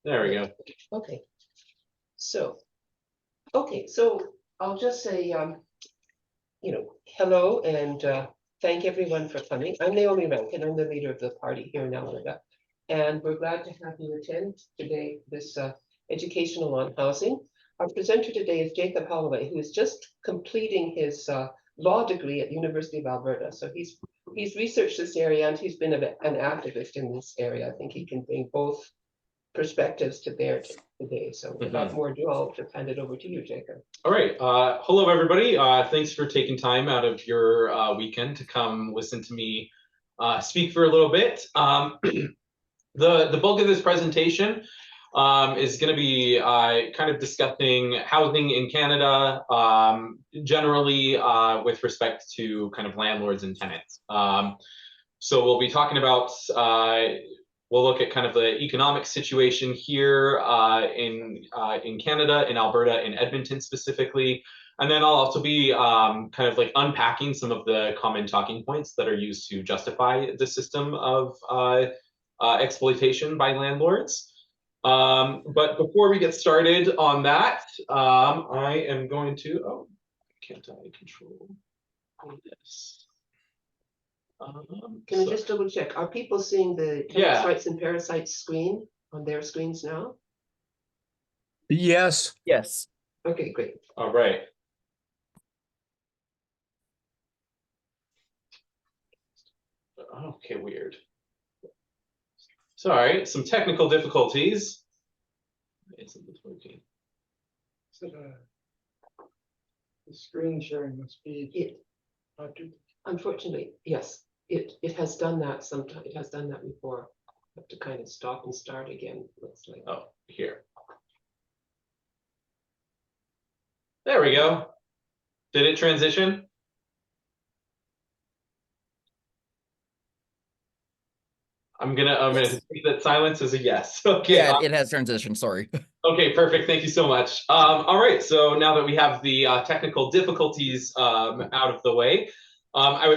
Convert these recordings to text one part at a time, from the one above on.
There we go. Okay. So, I'll just say, hello and thank everyone for coming. I'm Naomi Rankin. I'm the leader of the party here in Alberta. And we're glad to have you attend today this educational on housing. Our presenter today is Jacob Holloway, who is just completing his law degree at the University of Alberta. So he's researched this area and he's been an activist in this area. I think he can bring both perspectives to bear today. So without more ado, I'll just hand it over to you, Jacob. All right. Hello, everybody. Thanks for taking time out of your weekend to come listen to me speak for a little bit. The bulk of this presentation is going to be kind of discussing housing in Canada, generally with respect to kind of landlords and tenants. So we'll be talking about we'll look at kind of the economic situation here in Canada, in Alberta, in Edmonton specifically. And then I'll also be kind of like unpacking some of the common talking points that are used to justify the system of exploitation by landlords. But before we get started on that, I am going to, can't I control this? Can I just double check? Are people seeing the Tenants and Parasites screen on their screens now? Yes. Yes. Okay, great. All right. Okay, weird. Sorry, some technical difficulties. Isn't this working? So the screen sharing must be unfortunately, yes. It has done that sometimes. It has done that before. I have to kind of stop and start again. Looks like. Oh, here. There we go. Did it transition? I'm gonna take that silence as a yes. Okay. Yeah, it has transitioned. Sorry. Okay, perfect. Thank you so much. All right. So now that we have the technical difficulties out of the way,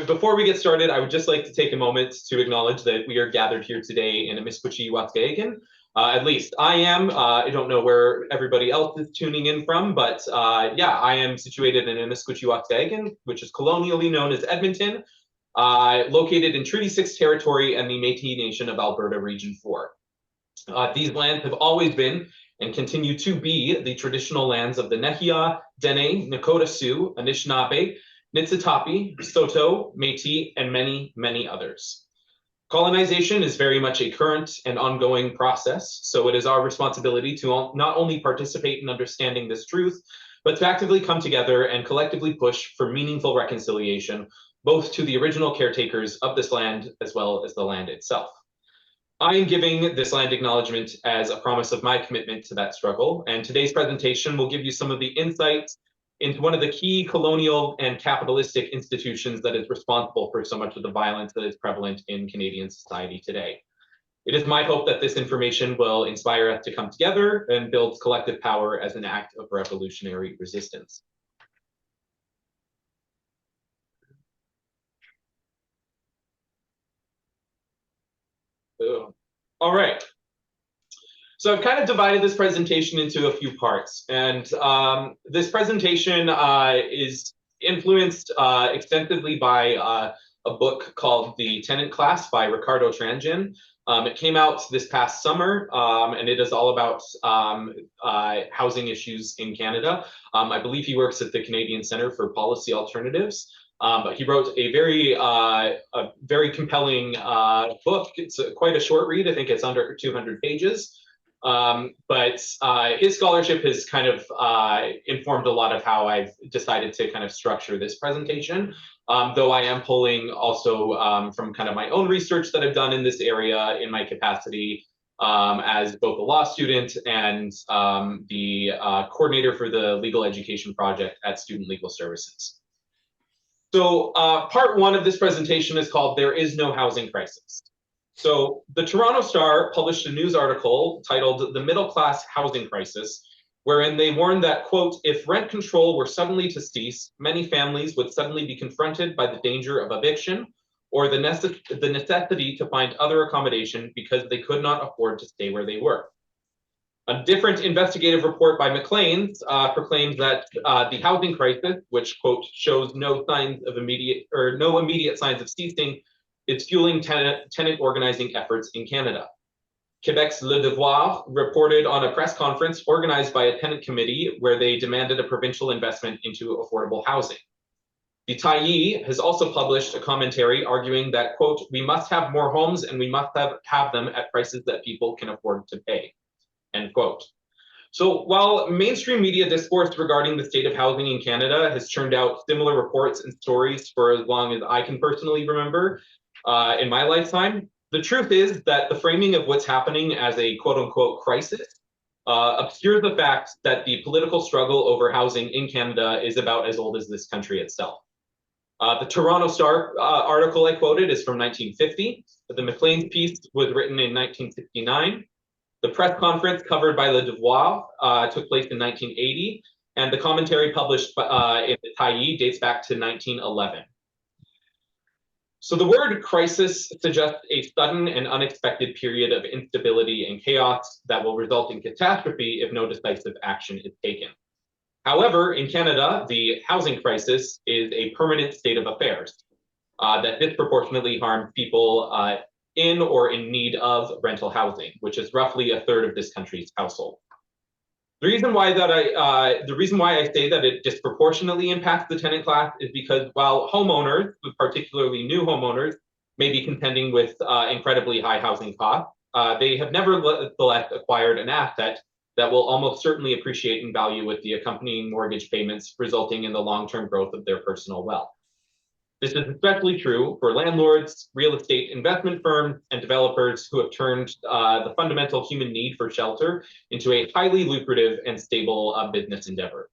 before we get started, I would just like to take a moment to acknowledge that we are gathered here today in Amiskwichi-Waskagan. At least I am. I don't know where everybody else is tuning in from, but yeah, I am situated in Amiskwichi-Waskagan, which is colonially known as Edmonton, located in Treaty 6 territory and the Métis Nation of Alberta Region 4. These lands have always been and continue to be the traditional lands of the Nehiyah, Dene, Nakota Sioux, Anishinaabe, Niitsitapi, Saulteaux, Métis, and many, many others. Colonization is very much a current and ongoing process, so it is our responsibility to not only participate in understanding this truth, but to actively come together and collectively push for meaningful reconciliation, both to the original caretakers of this land as well as the land itself. I am giving this land acknowledgement as a promise of my commitment to that struggle, and today's presentation will give you some of the insights into one of the key colonial and capitalistic institutions that is responsible for so much of the violence that is prevalent in Canadian society today. It is my hope that this information will inspire us to come together and build collective power as an act of revolutionary resistance. All right. So I've kind of divided this presentation into a few parts, and this presentation is influenced extensively by a book called The Tenant Class by Ricardo Tranjan. It came out this past summer, and it is all about housing issues in Canada. I believe he works at the Canadian Centre for Policy Alternatives. But he wrote a very compelling book. It's quite a short read. I think it's under 200 pages. But his scholarship has kind of informed a lot of how I've decided to kind of structure this presentation, though I am pulling also from kind of my own research that I've done in this area in my capacity as both a law student and the coordinator for the Legal Education Project at Student Legal Services. So part one of this presentation is called There Is No Housing Crisis. So the Toronto Star published a news article titled The Middle Class Housing Crisis, wherein they warned that, quote, if rent control were suddenly to cease, many families would suddenly be confronted by the danger of eviction or the necessity to find other accommodation because they could not afford to stay where they were. A different investigative report by Maclean's proclaims that the housing crisis, which, quote, shows no immediate signs of ceasing, is fueling tenant organizing efforts in Canada. Quebec's Le Devoir reported on a press conference organized by a tenant committee where they demanded a provincial investment into affordable housing. The Tyee has also published a commentary arguing that, quote, we must have more homes and we must have them at prices that people can afford to pay, end quote. So while mainstream media discourse regarding the state of housing in Canada has churned out similar reports and stories for as long as I can personally remember in my lifetime, the truth is that the framing of what's happening as a quote unquote crisis obscures the fact that the political struggle over housing in Canada is about as old as this country itself. The Toronto Star article I quoted is from 1950. The Maclean's piece was written in 1969. The press conference covered by Le Devoir took place in 1980, and the commentary published in the Tyee dates back to 1911. So the word crisis suggests a sudden and unexpected period of instability and chaos that will result in catastrophe if no decisive action is taken. However, in Canada, the housing crisis is a permanent state of affairs that disproportionately harms people in or in need of rental housing, which is roughly a third of this country's household. The reason why I say that it disproportionately impacts the tenant class is because while homeowners, particularly new homeowners, may be contending with incredibly high housing costs, they have nevertheless acquired an asset that will almost certainly appreciate in value with the accompanying mortgage payments, resulting in the long-term growth of their personal wealth. This is especially true for landlords, real estate investment firms, and developers who have turned the fundamental human need for shelter into a highly lucrative and stable business endeavor.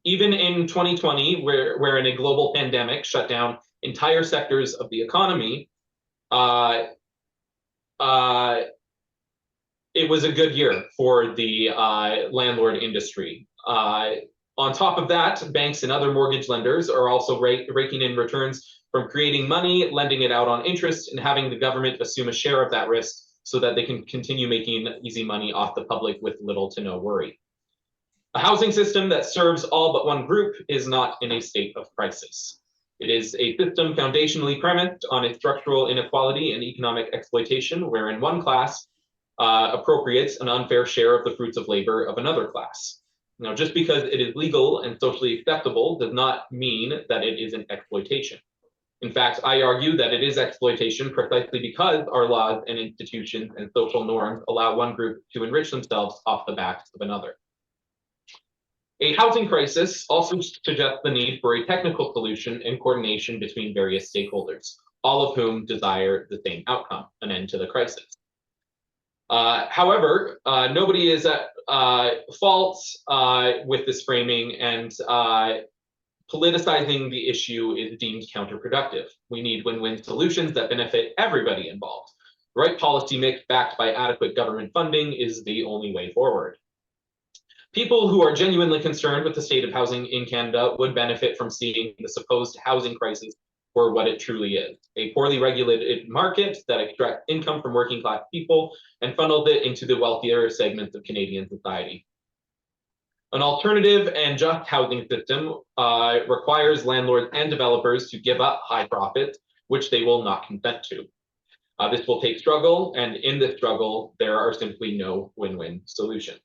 Even in 2020, wherein a global pandemic shut down entire sectors of the economy, it was a good year for the landlord industry. On top of that, banks and other mortgage lenders are also raking in returns from creating money, lending it out on interest, and having the government assume a share of that risk so that they can continue making easy money off the public with little to no worry. A housing system that serves all but one group is not in a state of crisis. It is a system foundationally premised on a structural inequality and economic exploitation, wherein one class appropriates an unfair share of the fruits of labor of another class. Now, just because it is legal and socially acceptable does not mean that it isn't exploitation. In fact, I argue that it is exploitation precisely because our laws and institutions and social norms allow one group to enrich themselves off the backs of another. A housing crisis also suggests the need for a technical solution and coordination between various stakeholders, all of whom desire the same outcome, an end to the crisis. However, nobody is at fault with this framing, and politicizing the issue is deemed counterproductive. We need win-win solutions that benefit everybody involved. The right policy mix backed by adequate government funding is the only way forward. People who are genuinely concerned with the state of housing in Canada would benefit from seeing the supposed housing crisis for what it truly is: a poorly regulated market that extracts income from working class people and funnels it into the wealthier segments of Canadian society. An alternative and just housing system requires landlords and developers to give up high profits, which they will not consent to. This will take struggle, and in this struggle, there are simply no win-win solutions.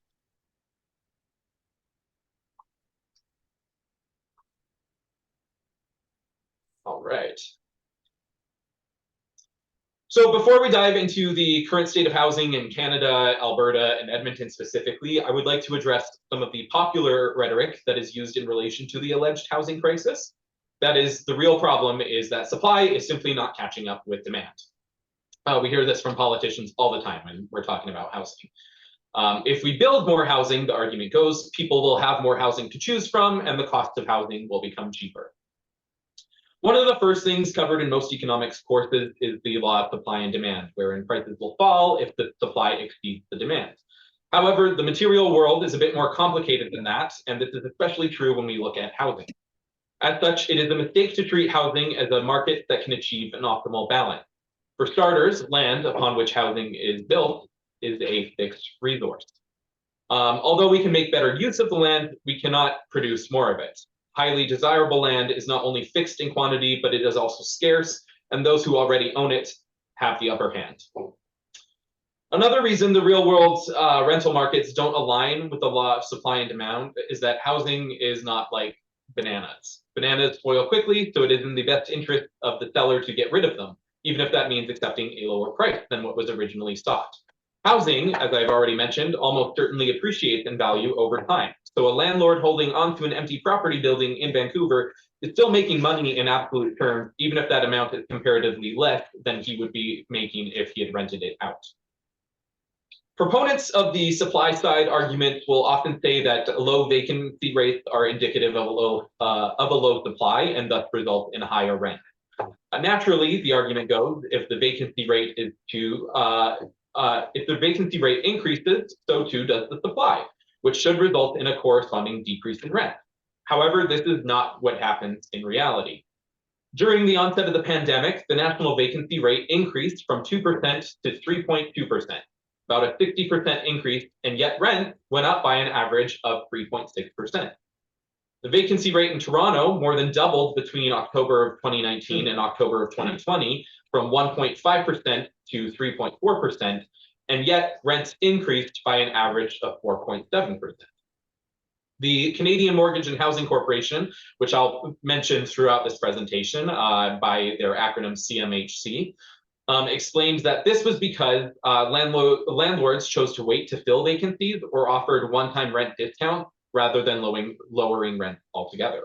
All right. So before we dive into the current state of housing in Canada, Alberta, and Edmonton specifically, I would like to address some of the popular rhetoric that is used in relation to the alleged housing crisis. That is, the real problem is that supply is simply not catching up with demand. We hear this from politicians all the time when we're talking about housing. If we build more housing, the argument goes, people will have more housing to choose from, and the cost of housing will become cheaper. One of the first things covered in most economics courses is the law of supply and demand, wherein prices will fall if the supply exceeds the demand. However, the material world is a bit more complicated than that, and this is especially true when we look at housing. As such, it is a mistake to treat housing as a market that can achieve an optimal balance. For starters, land upon which housing is built is a fixed resource. Although we can make better use of the land, we cannot produce more of it. Highly desirable land is not only fixed in quantity, but it is also scarce, and those who already own it have the upper hand. Another reason the real world rental markets don't align with the law of supply and demand is that housing is not like bananas. Bananas spoil quickly, so it is in the best interest of the seller to get rid of them, even if that means accepting a lower price than what was originally sought. Housing, as I've already mentioned, almost certainly appreciates in value over time. So a landlord holding onto an empty property building in Vancouver is still making money in absolute terms, even if that amount is comparatively less than he would be making if he had rented it out. Proponents of the supply side argument will often say that low vacancy rates are indicative of a low supply and thus result in a higher rent. Naturally, the argument goes, if the vacancy rate increases, so too does the supply, which should result in a corresponding decrease in rent. However, this is not what happens in reality. During the onset of the pandemic, the national vacancy rate increased from 2% to 3.2%, about a 60% increase, and yet rent went up by an average of 3.6%. The vacancy rate in Toronto more than doubled between October of 2019 and October of 2020, from 1.5% to 3.4%, and yet rents increased by an average of 4.7%. The Canadian Mortgage and Housing Corporation, which I'll mention throughout this presentation by their acronym CMHC, explains that this was because landlords chose to wait to fill vacancies or offered one-time rent discounts rather than lowering rent altogether.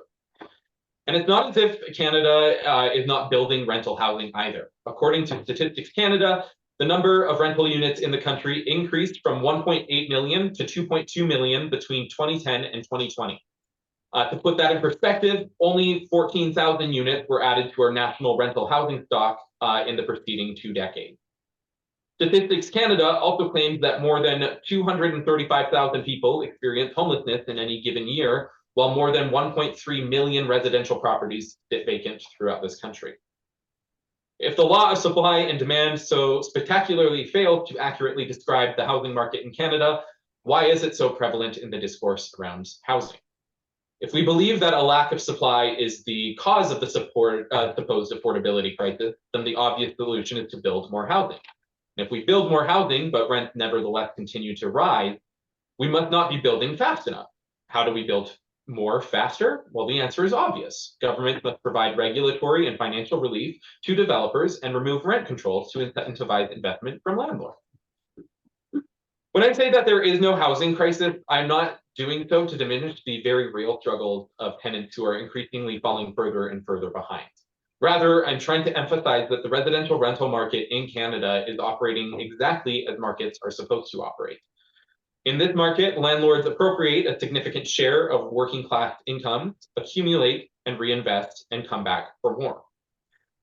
And it's not as if Canada is not building rental housing either. According to Statistics Canada, the number of rental units in the country increased from 1.8 million to 2.2 million between 2010 and 2020. To put that in perspective, only 14,000 units were added to our national rental housing stock in the preceding 2 decades. Statistics Canada also claims that more than 235,000 people experience homelessness in any given year, while more than 1.3 million residential properties sit vacant throughout this country. If the law of supply and demand so spectacularly fails to accurately describe the housing market in Canada, why is it so prevalent in the discourse around housing? If we believe that a lack of supply is the cause of the supposed affordability crisis, then the obvious solution is to build more housing. And if we build more housing, but rents nevertheless continue to rise, we must not be building fast enough. How do we build more faster? Well, the answer is obvious. Government must provide regulatory and financial relief to developers and remove rent controls to incentivize investment from landlords. When I say that there is no housing crisis, I'm not doing so to diminish the very real struggles of tenants who are increasingly falling further and further behind. Rather, I'm trying to emphasize that the residential rental market in Canada is operating exactly as markets are supposed to operate. In this market, landlords appropriate a significant share of working class income, accumulate and reinvest, and come back for more.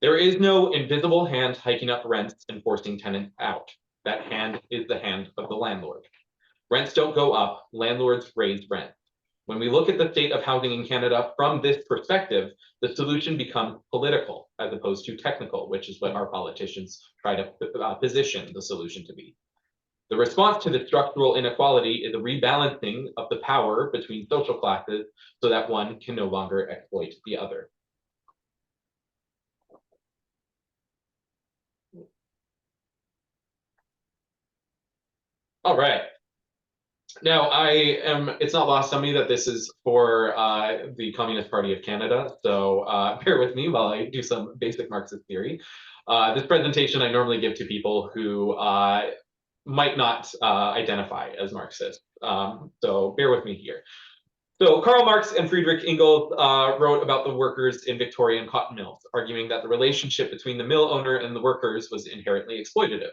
There is no invisible hand hiking up rents and forcing tenants out. That hand is the hand of the landlord. Rents don't go up, landlords raise rent. When we look at the state of housing in Canada from this perspective, the solution becomes political as opposed to technical, which is what our politicians try to position the solution to be. The response to the structural inequality is a rebalancing of the power between social classes so that one can no longer exploit the other. All right. Now, it's not lost on me that this is for the Communist Party of Canada, so bear with me while I do some basic Marxist theory. This presentation I normally give to people who might not identify as Marxist, so bear with me here. So Karl Marx and Friedrich Engels wrote about the workers in Victorian cotton mills, arguing that the relationship between the mill owner and the workers was inherently exploitative.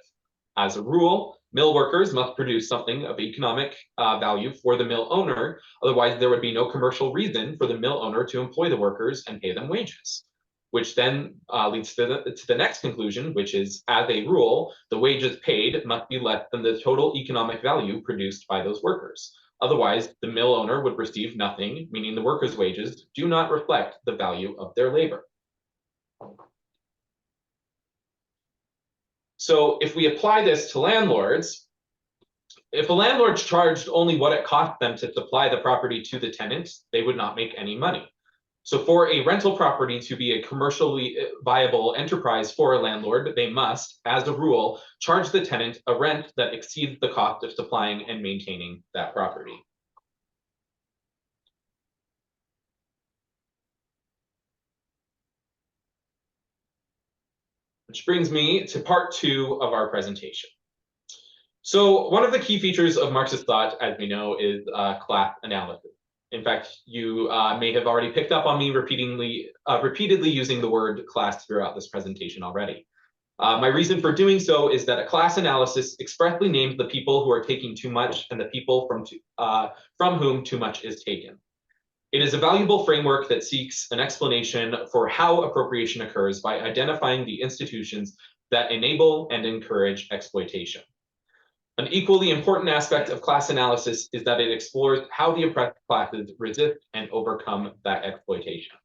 As a rule, mill workers must produce something of economic value for the mill owner, otherwise there would be no commercial reason for the mill owner to employ the workers and pay them wages, which then leads to the next conclusion, which is, as a rule, the wages paid must be less than the total economic value produced by those workers. Otherwise, the mill owner would receive nothing, meaning the workers' wages do not reflect the value of their labor. So if we apply this to landlords, If a landlord charged only what it cost them to supply the property to the tenant, they would not make any money. So for a rental property to be a commercially viable enterprise for a landlord, they must, as a rule, charge the tenant a rent that exceeds the cost of supplying and maintaining that property. Which brings me to part 2 of our presentation. So one of the key features of Marxist thought, as we know, is class analysis. In fact, you may have already picked up on me repeatedly using the word class throughout this presentation already. My reason for doing so is that a class analysis expressly names the people who are taking too much and the people from whom too much is taken. It is a valuable framework that seeks an explanation for how appropriation occurs by identifying the institutions that enable and encourage exploitation. An equally important aspect of class analysis is that it explores how the oppressed classes resist and overcome that exploitation.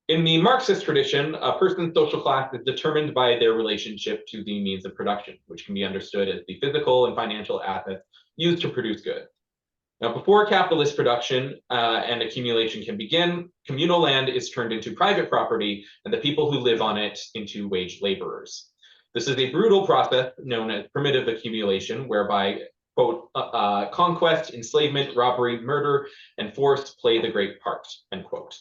In the Marxist tradition, a person's social class is determined by their relationship to the means of production, which can be understood as the physical and financial assets used to produce goods. Now, before capitalist production and accumulation can begin, communal land is turned into private property and the people who live on it into wage laborers. This is a brutal process known as primitive accumulation, whereby, quote, conquest, enslavement, robbery, murder, and force play the great part, end quote.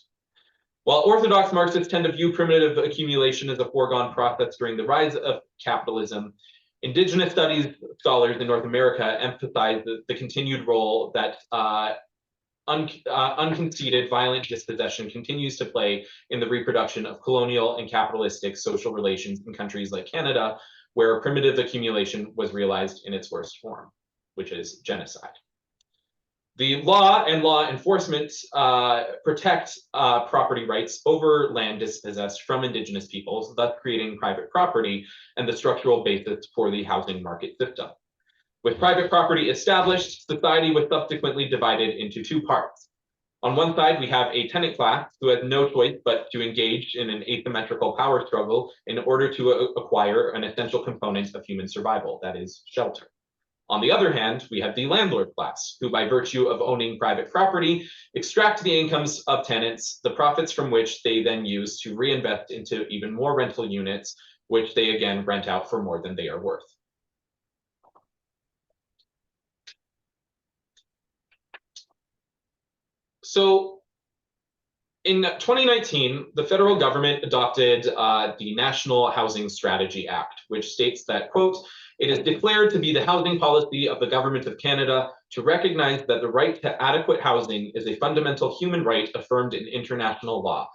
While orthodox Marxists tend to view primitive accumulation as a foregone process during the rise of capitalism, Indigenous studies scholars in North America emphasize the continued role that unconceded violent dispossession continues to play in the reproduction of colonial and capitalistic social relations in countries like Canada, where primitive accumulation was realized in its worst form, which is genocide. The law and law enforcement protect property rights over land dispossessed from Indigenous peoples, thus creating private property and the structural basis for the housing market system. With private property established, society was subsequently divided into 2 parts. On one side, we have a tenant class who has no choice but to engage in an asymmetrical power struggle in order to acquire an essential component of human survival, that is, shelter. On the other hand, we have the landlord class, who by virtue of owning private property, extract the incomes of tenants, the profits from which they then use to reinvest into even more rental units, which they again rent out for more than they are worth. So in 2019, the federal government adopted the National Housing Strategy Act, which states that, quote, it is declared to be the housing policy of the Government of Canada to recognize that the right to adequate housing is a fundamental human right affirmed in international law,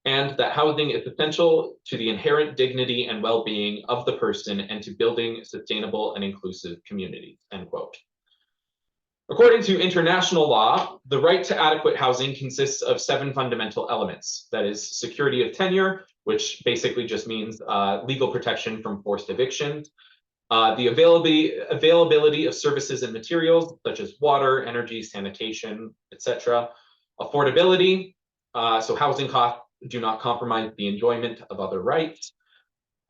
and that housing is essential to the inherent dignity and well-being of the person and to building sustainable and inclusive communities, end quote. According to international law, the right to adequate housing consists of 7 fundamental elements. That is security of tenure, which basically just means legal protection from forced evictions, the availability of services and materials such as water, energy, sanitation, etc. Affordability, so housing costs do not compromise the enjoyment of other rights.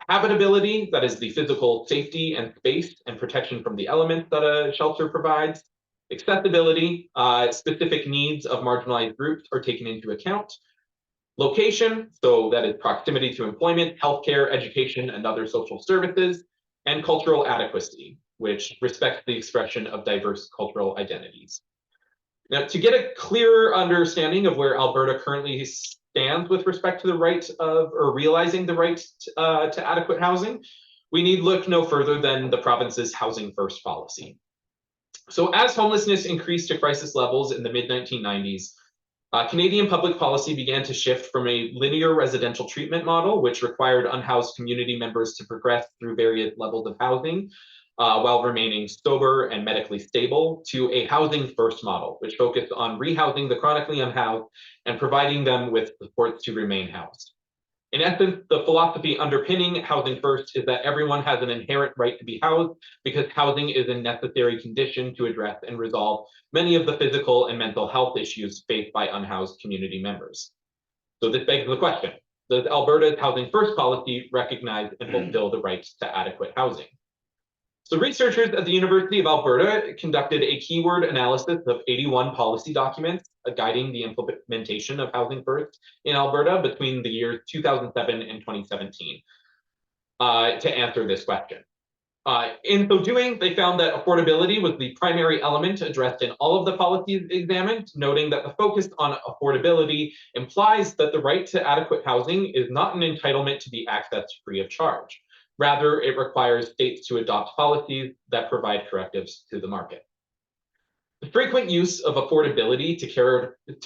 Habitability, that is the physical safety and space and protection from the elements that a shelter provides. Accessibility, specific needs of marginalized groups are taken into account. Location, so that is proximity to employment, healthcare, education, and other social services. And cultural adequacy, which respects the expression of diverse cultural identities. Now, to get a clearer understanding of where Alberta currently stands with respect to the right of, or realizing the right to adequate housing, we need look no further than the province's Housing First policy. So as homelessness increased to crisis levels in the mid-1990s, Canadian public policy began to shift from a linear residential treatment model, which required unhoused community members to progress through various levels of housing while remaining sober and medically stable, to a housing first model, which focused on rehousing the chronically unhoused and providing them with supports to remain housed. In essence, the philosophy underpinning Housing First is that everyone has an inherent right to be housed because housing is a necessary condition to address and resolve many of the physical and mental health issues faced by unhoused community members. So this begs the question, does Alberta's Housing First policy recognize and fulfill the right to adequate housing? So researchers at the University of Alberta conducted a keyword analysis of 81 policy documents guiding the implementation of Housing First in Alberta between the years 2007 and 2017 to answer this question. In so doing, they found that affordability was the primary element addressed in all of the policies examined, noting that the focus on affordability implies that the right to adequate housing is not an entitlement to be accessed free of charge. Rather, it requires states to adopt policies that provide correctives to the market. The frequent use of affordability to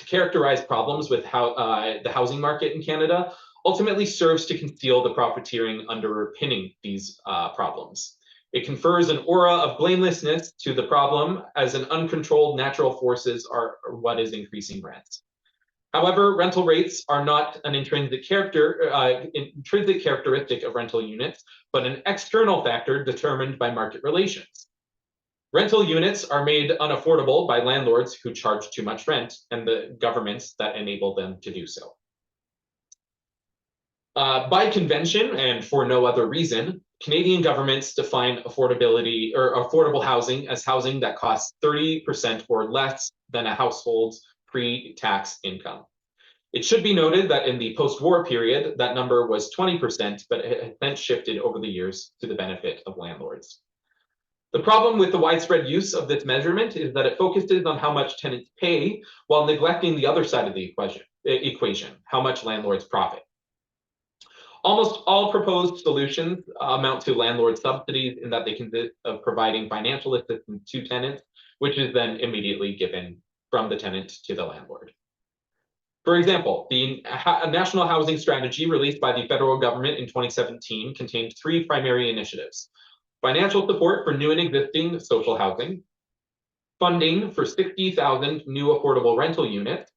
characterize problems with the housing market in Canada ultimately serves to conceal the profiteering underpinning these problems. It confers an aura of blamelessness to the problem, as an uncontrolled natural forces are what is increasing rents. However, rental rates are not an intrinsic characteristic of rental units, but an external factor determined by market relations. Rental units are made unaffordable by landlords who charge too much rent and the governments that enable them to do so. By convention, and for no other reason, Canadian governments define affordability or affordable housing as housing that costs 30% or less than a household's pre-tax income. It should be noted that in the post-war period, that number was 20%, but it has since shifted over the years to the benefit of landlords. The problem with the widespread use of this measurement is that it focuses on how much tenants pay while neglecting the other side of the equation, how much landlords profit. Almost all proposed solutions amount to landlord subsidies in that they consist of providing financial assistance to tenants, which is then immediately given from the tenant to the landlord. For example, the National Housing Strategy released by the federal government in 2017 contained 3 primary initiatives: financial support for new and existing social housing, funding for 60,000 new affordable rental units,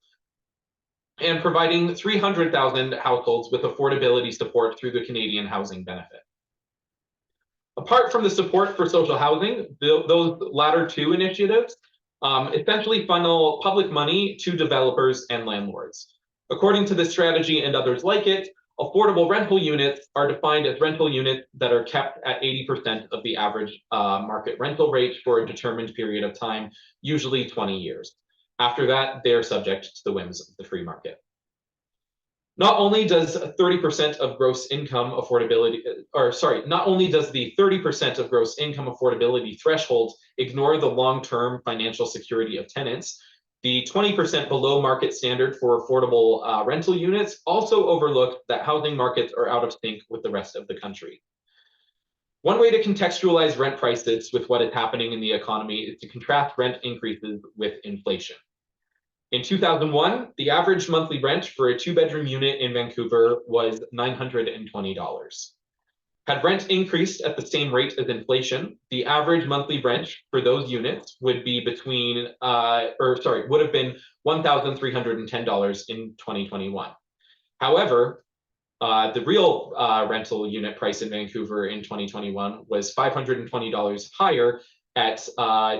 and providing 300,000 households with affordability support through the Canadian Housing Benefit. Apart from the support for social housing, those latter 2 initiatives essentially funnel public money to developers and landlords. According to this strategy and others like it, affordable rental units are defined as rental units that are kept at 80% of the average market rental rate for a determined period of time, usually 20 years. After that, they are subject to the whims of the free market. Not only does 30% of gross income affordability, not only does the 30% of gross income affordability threshold ignore the long-term financial security of tenants, the 20% below market standard for affordable rental units also overlook that housing markets are out of sync with the rest of the country. One way to contextualize rent prices with what is happening in the economy is to contrast rent increases with inflation. In 2001, the average monthly rent for a 2-bedroom unit in Vancouver was $920. Had rent increased at the same rate as inflation, the average monthly rent for those units would be would have been $1,310 in 2021. However, the real rental unit price in Vancouver in 2021 was $520 higher at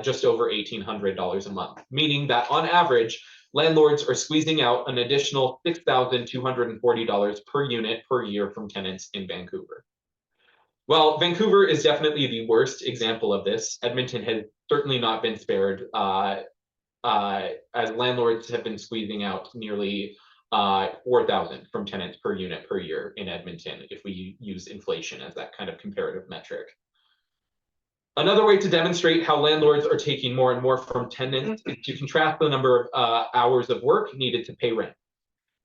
just over $1,800 a month, meaning that on average, landlords are squeezing out an additional $6,240 per unit per year from tenants in Vancouver. While Vancouver is definitely the worst example of this, Edmonton has certainly not been spared, as landlords have been squeezing out nearly $4,000 from tenants per unit per year in Edmonton, if we use inflation as that kind of comparative metric. Another way to demonstrate how landlords are taking more and more from tenants is to contrast the number of hours of work needed to pay rent.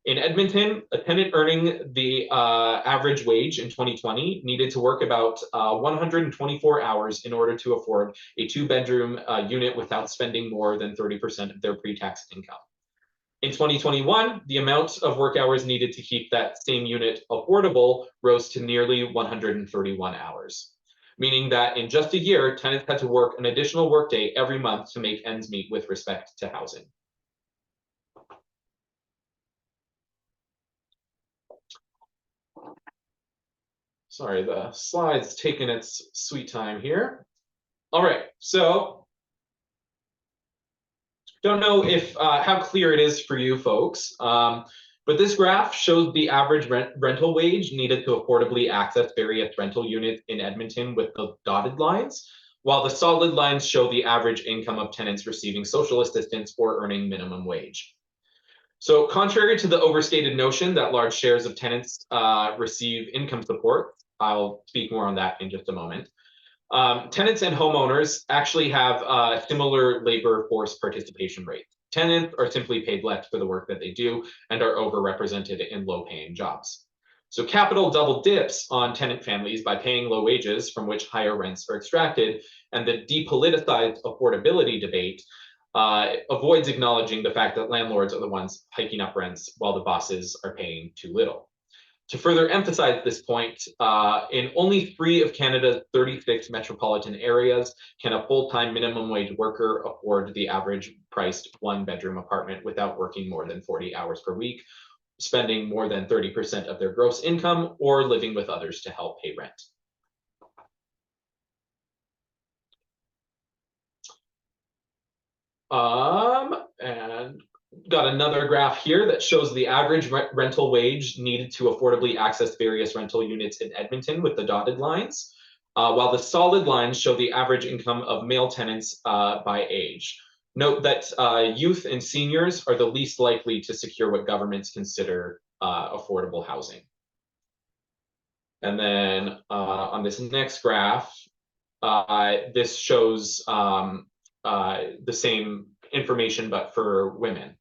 In Edmonton, a tenant earning the average wage in 2020 needed to work about 124 hours in order to afford a 2-bedroom unit without spending more than 30% of their pre-tax income. In 2021, the amount of work hours needed to keep that same unit affordable rose to nearly 131 hours, meaning that in just a year, tenants had to work an additional workday every month to make ends meet with respect to housing. Sorry, the slide's taking its sweet time here. All right, so don't know if how clear it is for you folks, but this graph shows the average rental wage needed to affordably access various rental units in Edmonton with the dotted lines. while the solid lines show the average income of tenants receiving social assistance or earning minimum wage. So contrary to the overstated notion that large shares of tenants receive income support, I'll speak more on that in just a moment. Tenants and homeowners actually have similar labor force participation rates. Tenants are simply paid less for the work that they do and are overrepresented in low-paying jobs. So capital double dips on tenant families by paying low wages from which higher rents are extracted, and the depoliticized affordability debate avoids acknowledging the fact that landlords are the ones hiking up rents while the bosses are paying too little. To further emphasize this point, in only 3 of Canada's 36 metropolitan areas can a full-time minimum wage worker afford the average priced 1-bedroom apartment without working more than 40 hours per week, spending more than 30% of their gross income, or living with others to help pay rent. And got another graph here that shows the average rental wage needed to affordably access various rental units in Edmonton with the dotted lines, while the solid lines show the average income of male tenants by age. Note that youth and seniors are the least likely to secure what governments consider affordable housing. And then on this next graph, this shows the same information, but for women.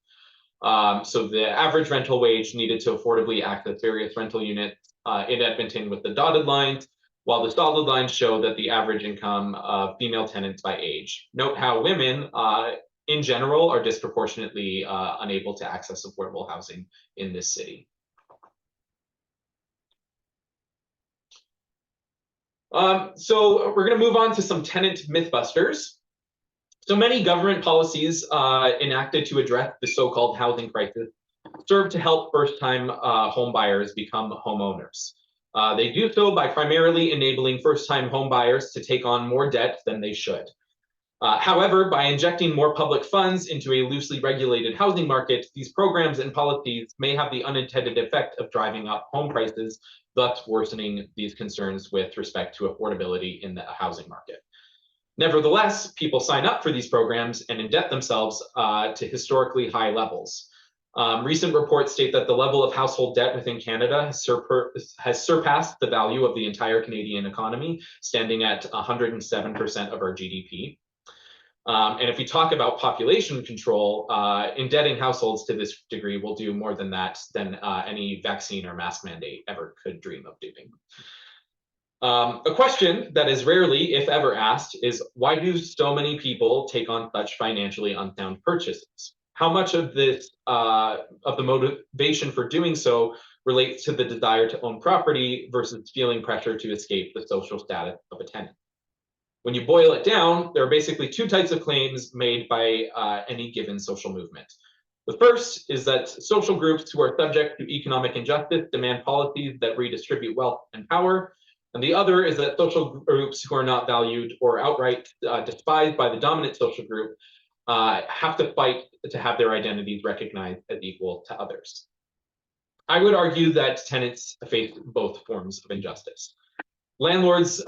So the average rental wage needed to affordably access various rental units in Edmonton with the dotted lines, while the solid lines show that the average income of female tenants by age. Note how women in general are disproportionately unable to access affordable housing in this city. So we're going to move on to some tenant mythbusters. So many government policies enacted to address the so-called housing crisis serve to help first-time home buyers become homeowners. They do so by primarily enabling first-time home buyers to take on more debt than they should. However, by injecting more public funds into a loosely regulated housing market, these programs and policies may have the unintended effect of driving up home prices, thus worsening these concerns with respect to affordability in the housing market. Nevertheless, people sign up for these programs and indebt themselves to historically high levels. Recent reports state that the level of household debt within Canada has surpassed the value of the entire Canadian economy, standing at 107% of our GDP. And if we talk about population control, indebting households to this degree will do more than that than any vaccine or mask mandate ever could dream of doing. A question that is rarely, if ever, asked is, why do so many people take on such financially unsound purchases? How much of this, of the motivation for doing so relates to the desire to own property versus feeling pressure to escape the social status of a tenant? When you boil it down, there are basically 2 types of claims made by any given social movement. The first is that social groups who are subject to economic injustice demand policies that redistribute wealth and power. And the other is that social groups who are not valued or outright despised by the dominant social group have to fight to have their identities recognized as equal to others. I would argue that tenants face both forms of injustice. Landlords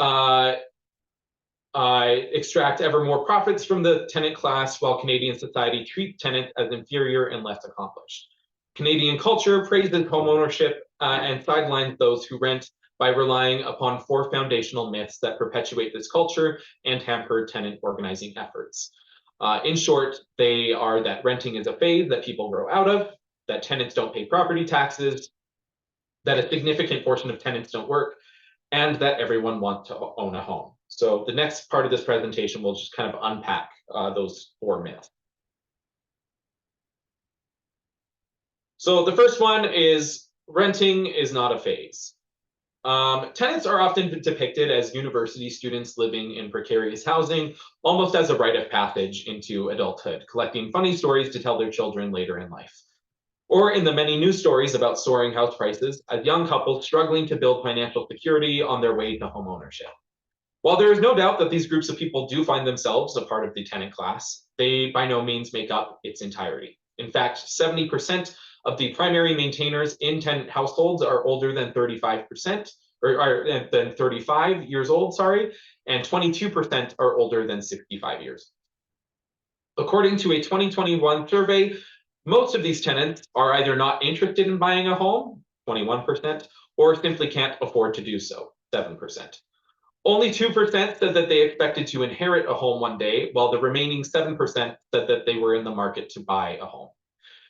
extract ever more profits from the tenant class, while Canadian society treats tenants as inferior and less accomplished. Canadian culture praises homeownership and sidelines those who rent by relying upon 4 foundational myths that perpetuate this culture and hamper tenant organizing efforts. In short, they are that renting is a phase that people grow out of, that tenants don't pay property taxes, that a significant portion of tenants don't work, and that everyone wants to own a home. So the next part of this presentation will just kind of unpack those 4 myths. So the first one is renting is not a phase. Tenants are often depicted as university students living in precarious housing, almost as a rite of passage into adulthood, collecting funny stories to tell their children later in life. Or in the many news stories about soaring house prices, as young couples struggling to build financial security on their way to homeownership. While there is no doubt that these groups of people do find themselves a part of the tenant class, they by no means make up its entirety. In fact, 70% of the primary maintainers in tenant households are older than 35%, than 35 years old, sorry, and 22% are older than 65 years. According to a 2021 survey, most of these tenants are either not interested in buying a home, 21%, or simply can't afford to do so, 7%. Only 2% said that they expected to inherit a home one day, while the remaining 7% said that they were in the market to buy a home.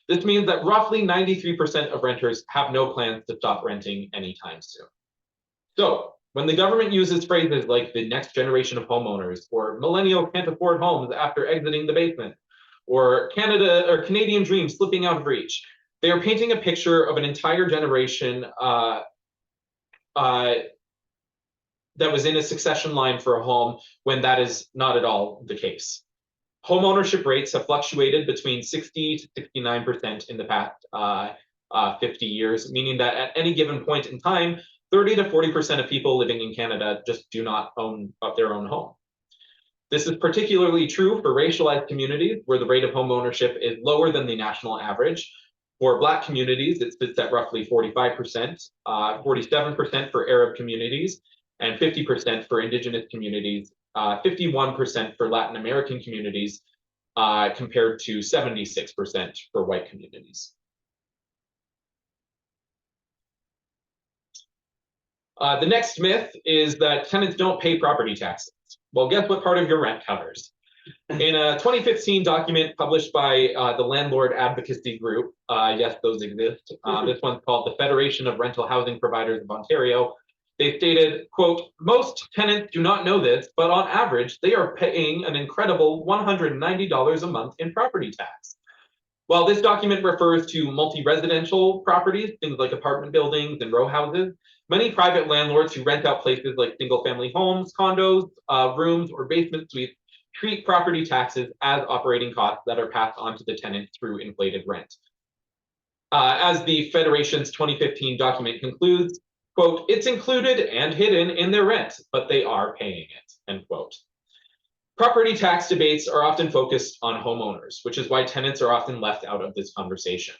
This means that roughly 93% of renters have no plans to stop renting anytime soon. So, when the government uses phrases like the next generation of homeowners, or millennials can't afford homes after exiting the basement, or Canadian dreams slipping out of reach, they are painting a picture of an entire generation that was in a succession line for a home when that is not at all the case. Home ownership rates have fluctuated between 60 to 69% in the past 50 years, meaning that at any given point in time, 30 to 40% of people living in Canada just do not own their own home. This is particularly true for racialized communities where the rate of home ownership is lower than the national average. For Black communities, it sits at roughly 45%, 47% for Arab communities, and 50% for Indigenous communities, 51% for Latin American communities, compared to 76% for white communities. The next myth is that tenants don't pay property taxes. Well, guess what part of your rent covers? In a 2015 document published by the Landlord Advocacy Group, yes, those exist, this one's called the Federation of Rental Housing Providers of Ontario, they stated, quote, most tenants do not know this, but on average, they are paying an incredible $190 a month in property tax. While this document refers to multi-residential properties, things like apartment buildings and row houses, many private landlords who rent out places like single-family homes, condos, rooms, or basement suites treat property taxes as operating costs that are passed on to the tenant through inflated rent. As the Federation's 2015 document concludes, quote, it's included and hidden in their rent, but they are paying it, end quote. Property tax debates are often focused on homeowners, which is why tenants are often left out of this conversation.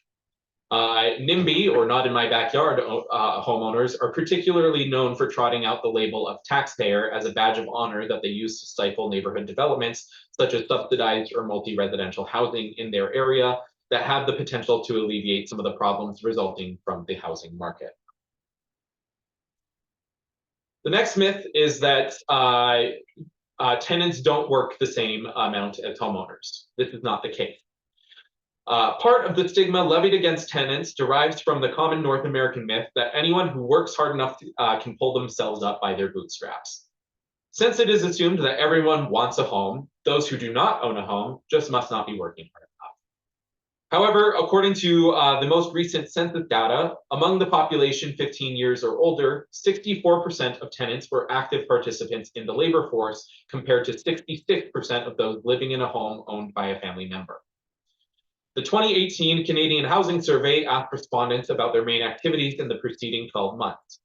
NIMBY, or not in my backyard homeowners, are particularly known for trotting out the label of taxpayer as a badge of honor that they use to stifle neighborhood developments, such as subsidized or multi-residential housing in their area that have the potential to alleviate some of the problems resulting from the housing market. The next myth is that tenants don't work the same amount as homeowners. This is not the case. Part of the stigma levied against tenants derives from the common North American myth that anyone who works hard enough can pull themselves up by their bootstraps. Since it is assumed that everyone wants a home, those who do not own a home just must not be working hard enough. However, according to the most recent census data, among the population 15 years or older, 64% of tenants were active participants in the labor force, compared to 66% of those living in a home owned by a family member. The 2018 Canadian Housing Survey asked respondents about their main activities in the preceding 12 months.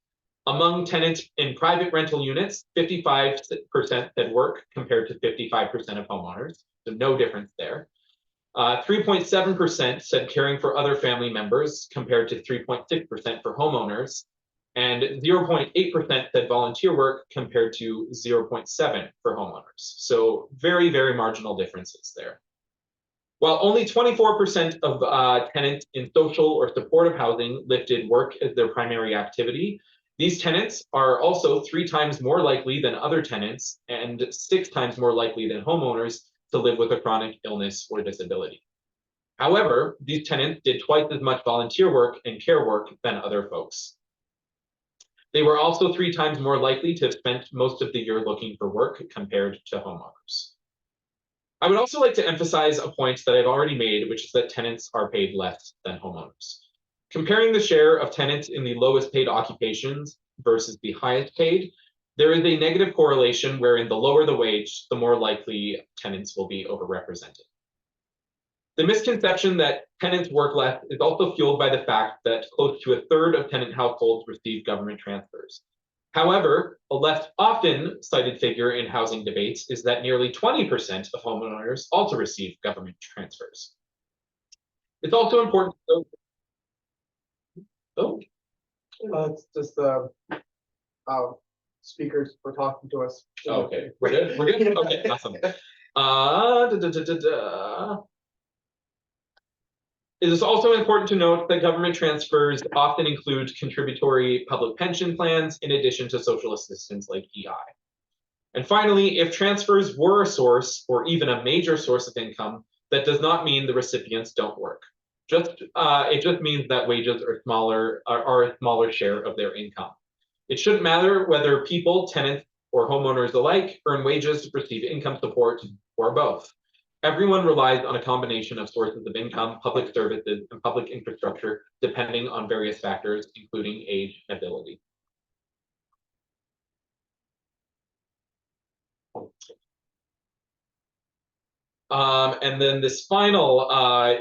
Among tenants in private rental units, 55% said work compared to 55% of homeowners, so no difference there. 3.7% said caring for other family members compared to 3.6% for homeowners, and 0.8% said volunteer work compared to 0.7% for homeowners. So very, very marginal differences there. While only 24% of tenants in social or supportive housing listed work as their primary activity, these tenants are also 3 times more likely than other tenants and 6 times more likely than homeowners to live with a chronic illness or disability. However, these tenants did twice as much volunteer work and care work than other folks. They were also 3 times more likely to have spent most of the year looking for work compared to homeowners. I would also like to emphasize a point that I've already made, which is that tenants are paid less than homeowners. Comparing the share of tenants in the lowest paid occupations versus the highest paid, there is a negative correlation wherein the lower the wage, the more likely tenants will be overrepresented. The misconception that tenants work less is also fueled by the fact that close to 1/3 of tenant households receive government transfers. However, a less often cited figure in housing debates is that nearly 20% of homeowners also receive government transfers. It's also important to note. It's just speakers for talking to us. Okay, we're good. We're good. Okay, awesome. Da, da, da, da, da. It is also important to note that government transfers often include contributory public pension plans in addition to social assistance like EI. And finally, if transfers were a source or even a major source of income, that does not mean the recipients don't work. It just means that wages are a smaller share of their income. It shouldn't matter whether people, tenants, or homeowners alike earn wages, receive income support, or both. Everyone relies on a combination of sources of income, public services, and public infrastructure, depending on various factors, including age and ability. And then this final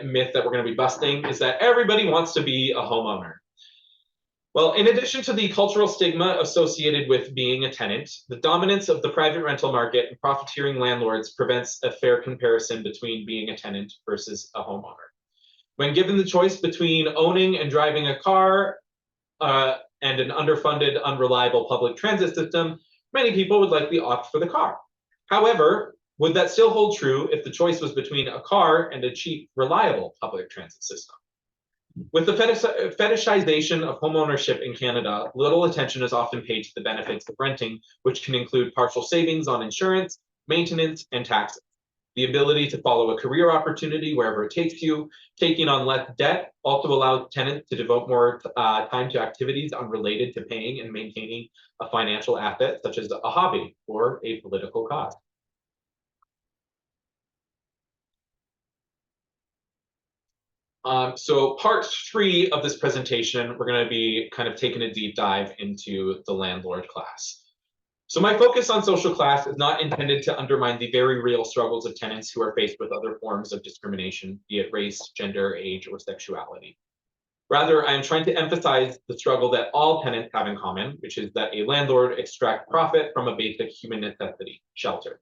myth that we're going to be busting is that everybody wants to be a homeowner. Well, in addition to the cultural stigma associated with being a tenant, the dominance of the private rental market and profiteering landlords prevents a fair comparison between being a tenant versus a homeowner. When given the choice between owning and driving a car and an underfunded, unreliable public transit system, many people would likely opt for the car. However, would that still hold true if the choice was between a car and a cheap, reliable public transit system? With the fetishization of homeownership in Canada, little attention is often paid to the benefits of renting, which can include partial savings on insurance, maintenance, and taxes. The ability to follow a career opportunity wherever it takes you, taking on less debt also allows tenants to devote more time to activities unrelated to paying and maintaining a financial asset, such as a hobby or a political cause. So part 3 of this presentation, we're going to be kind of taking a deep dive into the landlord class. So my focus on social class is not intended to undermine the very real struggles of tenants who are faced with other forms of discrimination, be it race, gender, age, or sexuality. Rather, I am trying to emphasize the struggle that all tenants have in common, which is that a landlord extracts profit from a basic human necessity, shelter.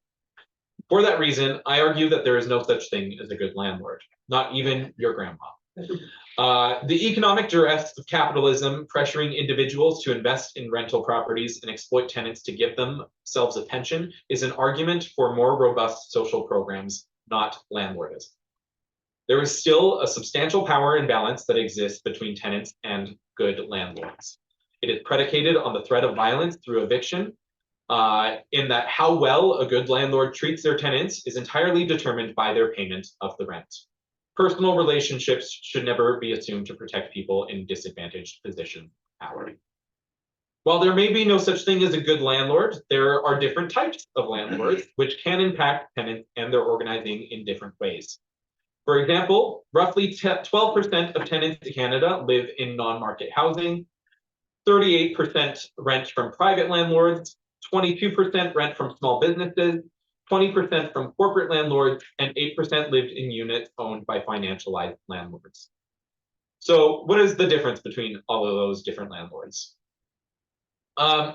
For that reason, I argue that there is no such thing as a good landlord, not even your grandma. The economic duress of capitalism pressuring individuals to invest in rental properties and exploit tenants to give themselves a pension is an argument for more robust social programs, not landlordism. There is still a substantial power imbalance that exists between tenants and good landlords. It is predicated on the threat of violence through eviction, in that how well a good landlord treats their tenants is entirely determined by their payment of the rent. Personal relationships should never be assumed to protect people in disadvantaged positions of power. While there may be no such thing as a good landlord, there are different types of landlords which can impact tenants and their organizing in different ways. For example, roughly 12% of tenants in Canada live in non-market housing, 38% rent from private landlords, 22% rent from small businesses, 20% from corporate landlords, and 8% lived in units owned by financialized landlords. So what is the difference between all of those different landlords?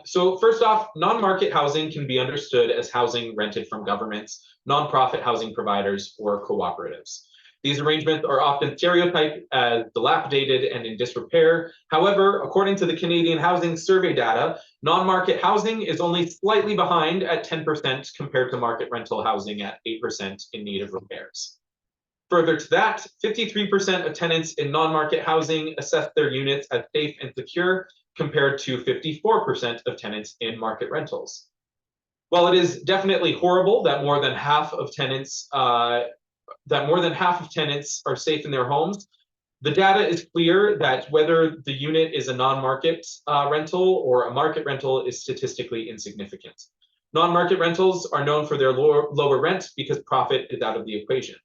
So first off, non-market housing can be understood as housing rented from governments, nonprofit housing providers, or cooperatives. These arrangements are often stereotyped as dilapidated and in disrepair. However, according to the Canadian Housing Survey data, non-market housing is only slightly behind at 10% compared to market rental housing at 8% in need of repairs. Further to that, 53% of tenants in non-market housing assess their units as safe and secure, compared to 54% of tenants in market rentals. While it is definitely horrible that more than half of tenants are safe in their homes, the data is clear that whether the unit is a non-market rental or a market rental is statistically insignificant. Non-market rentals are known for their lower rent because profit is out of the equation.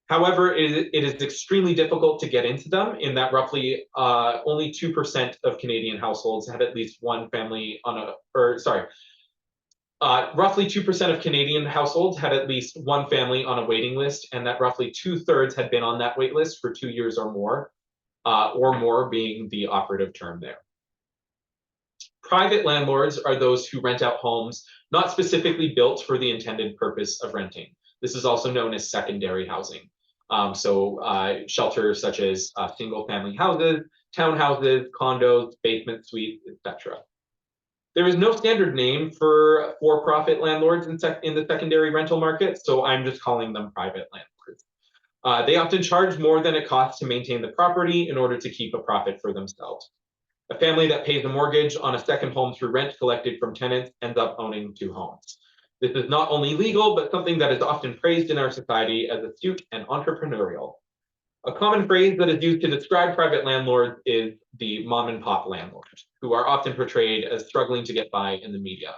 However, it is extremely difficult to get into them in that roughly only 2% of Canadian households had at least one family on a, roughly 2% of Canadian households had at least one family on a waiting list, and that roughly 2/3 had been on that wait list for 2 years or more being the operative term there. Private landlords are those who rent out homes not specifically built for the intended purpose of renting. This is also known as secondary housing. Shelters such as single family houses, townhouses, condos, basement suites, etc. There is no standard name for-profit landlords in the secondary rental market, so I'm just calling them private landlords. They often charge more than it costs to maintain the property in order to keep a profit for themselves. A family that pays a mortgage on a second home through rent collected from tenants ends up owning 2 homes. This is not only legal, but something that is often praised in our society as astute and entrepreneurial. A common phrase that is used to describe private landlords is the mom and pop landlord, who are often portrayed as struggling to get by in the media.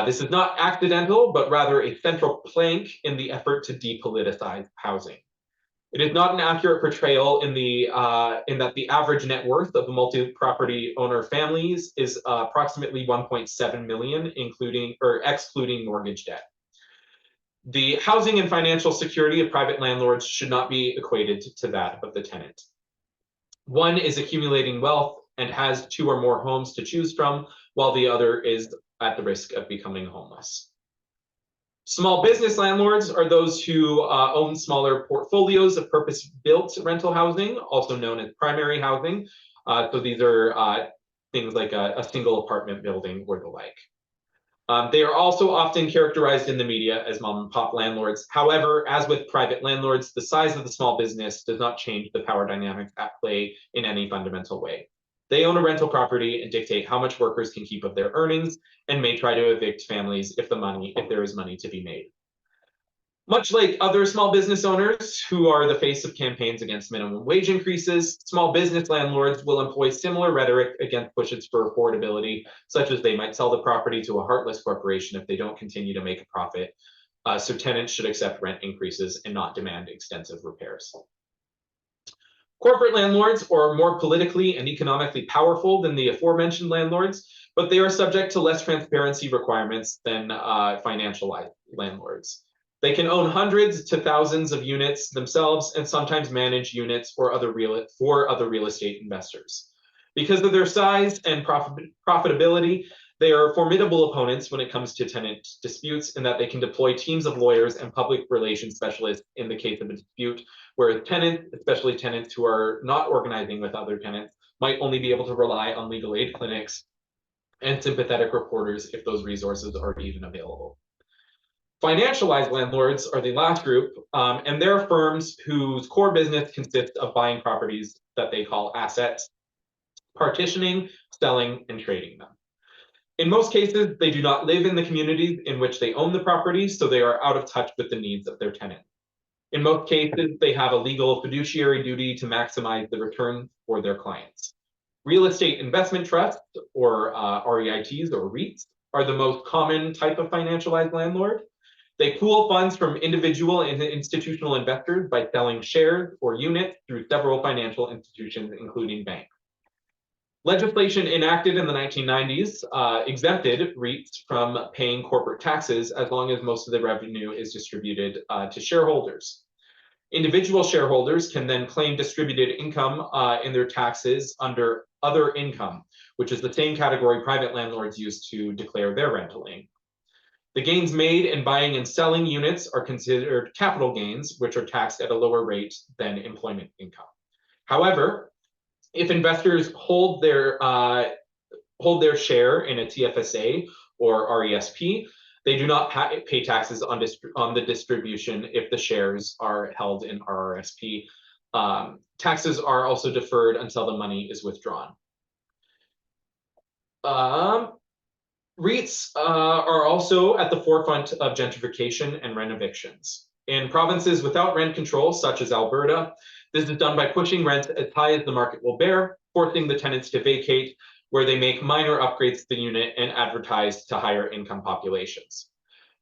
This is not accidental, but rather a central plank in the effort to depoliticize housing. It is not an accurate portrayal in that the average net worth of multi-property owner families is approximately 1.7 million, excluding mortgage debt. The housing and financial security of private landlords should not be equated to that of the tenant. One is accumulating wealth and has 2 or more homes to choose from, while the other is at the risk of becoming homeless. Small business landlords are those who own smaller portfolios of purpose-built rental housing, also known as primary housing. So these are things like a single apartment building or the like. They are also often characterized in the media as mom and pop landlords. However, as with private landlords, the size of the small business does not change the power dynamics at play in any fundamental way. They own a rental property and dictate how much workers can keep of their earnings, and may try to evict families if there is money to be made. Much like other small business owners who are the face of campaigns against minimum wage increases, small business landlords will employ similar rhetoric against pushes for affordability, such as they might sell the property to a heartless corporation if they don't continue to make a profit. So tenants should accept rent increases and not demand extensive repairs. Corporate landlords are more politically and economically powerful than the aforementioned landlords, but they are subject to less transparency requirements than financial landlords. They can own hundreds to thousands of units themselves and sometimes manage units for other real estate investors. Because of their size and profitability, they are formidable opponents when it comes to tenant disputes, in that they can deploy teams of lawyers and public relations specialists in the case of a dispute, whereas tenants, especially tenants who are not organizing with other tenants, might only be able to rely on legal aid clinics and sympathetic reporters if those resources are even available. Financialized landlords are the last group, and they're firms whose core business consists of buying properties that they call assets, partitioning, selling, and trading them. In most cases, they do not live in the communities in which they own the properties, so they are out of touch with the needs of their tenants. In most cases, they have a legal fiduciary duty to maximize the return for their clients. Real estate investment trusts, or REITs or REITs, are the most common type of financialized landlord. They pool funds from individual and institutional investors by selling shares or units through several financial institutions, including banks. Legislation enacted in the 1990s exempted REITs from paying corporate taxes as long as most of the revenue is distributed to shareholders. Individual shareholders can then claim distributed income in their taxes under other income, which is the same category private landlords use to declare their rental income. The gains made in buying and selling units are considered capital gains, which are taxed at a lower rate than employment income. However, if investors hold their share in a TFSA or RESP, they do not pay taxes on the distribution if the shares are held in RRSP. Taxes are also deferred until the money is withdrawn. REITs are also at the forefront of gentrification and rent evictions. In provinces without rent control, such as Alberta, this is done by pushing rents as high as the market will bear, forcing the tenants to vacate, where they make minor upgrades to the unit and advertise to higher income populations.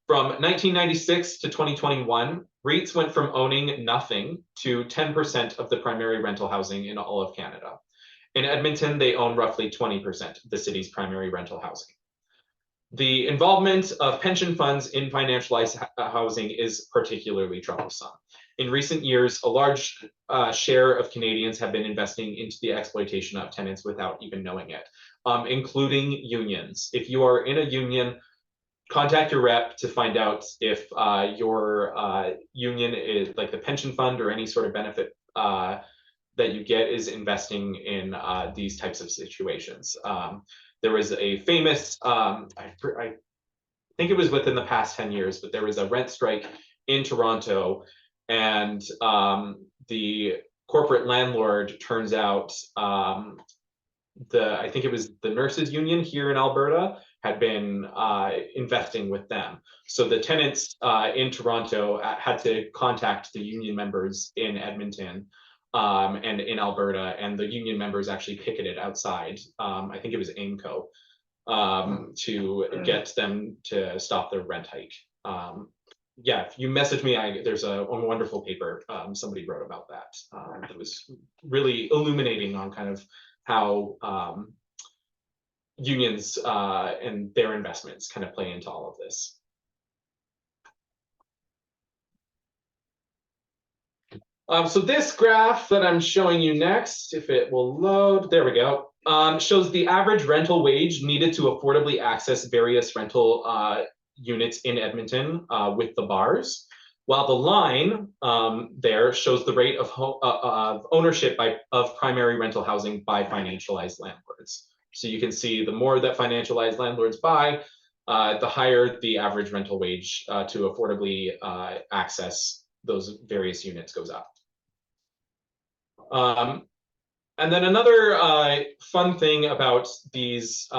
From 1996 to 2021, REITs went from owning nothing to 10% of the primary rental housing in all of Canada. In Edmonton, they own roughly 20% of the city's primary rental housing. The involvement of pension funds in financialized housing is particularly troublesome. In recent years, a large share of Canadians have been investing into the exploitation of tenants without even knowing it, including unions. If you are in a union, contact your rep to find out if your union is, like the pension fund or any sort of benefit that you get, is investing in these types of situations. There was a famous, I think it was within the past 10 years, but there was a rent strike in Toronto, and the corporate landlord, turns out, I think it was the nurses union here in Alberta, had been investing with them. So the tenants in Toronto had to contact the union members in Edmonton and in Alberta, and the union members actually picketed outside. I think it was AIMCO, to get them to stop their rent hike. Yeah, if you message me, there's a wonderful paper somebody wrote about that. That was really illuminating on kind of how unions and their investments kind of play into all of this. So this graph that I'm showing you next, if it will load, there we go, shows the average rental wage needed to affordably access various rental units in Edmonton with the bars, while the line there shows the rate of ownership of primary rental housing by financialized landlords. So you can see the more that financialized landlords buy, the higher the average rental wage to affordably access those various units goes up. And then another fun thing about these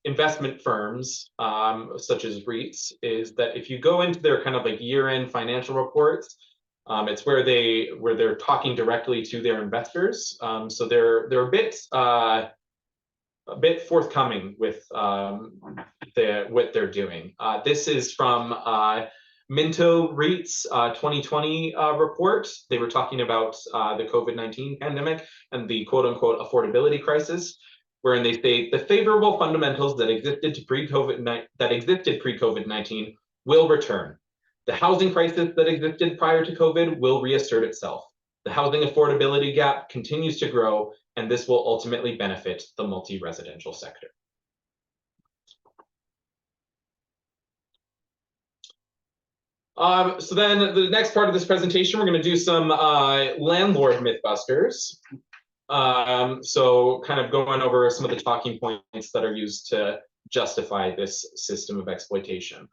investment firms, such as REITs, is that if you go into their kind of like year-end financial reports, it's where they're talking directly to their investors. So they're a bit forthcoming with what they're doing. This is from Minto REIT's 2020 report. They were talking about the COVID-19 pandemic and the quote-unquote affordability crisis, wherein they say the favorable fundamentals that existed pre-COVID-19 will return. The housing crisis that existed prior to COVID will reassert itself. The housing affordability gap continues to grow, and this will ultimately benefit the multi-residential sector. So then the next part of this presentation, we're going to do some landlord mythbusters. So kind of going over some of the talking points that are used to justify this system of exploitation.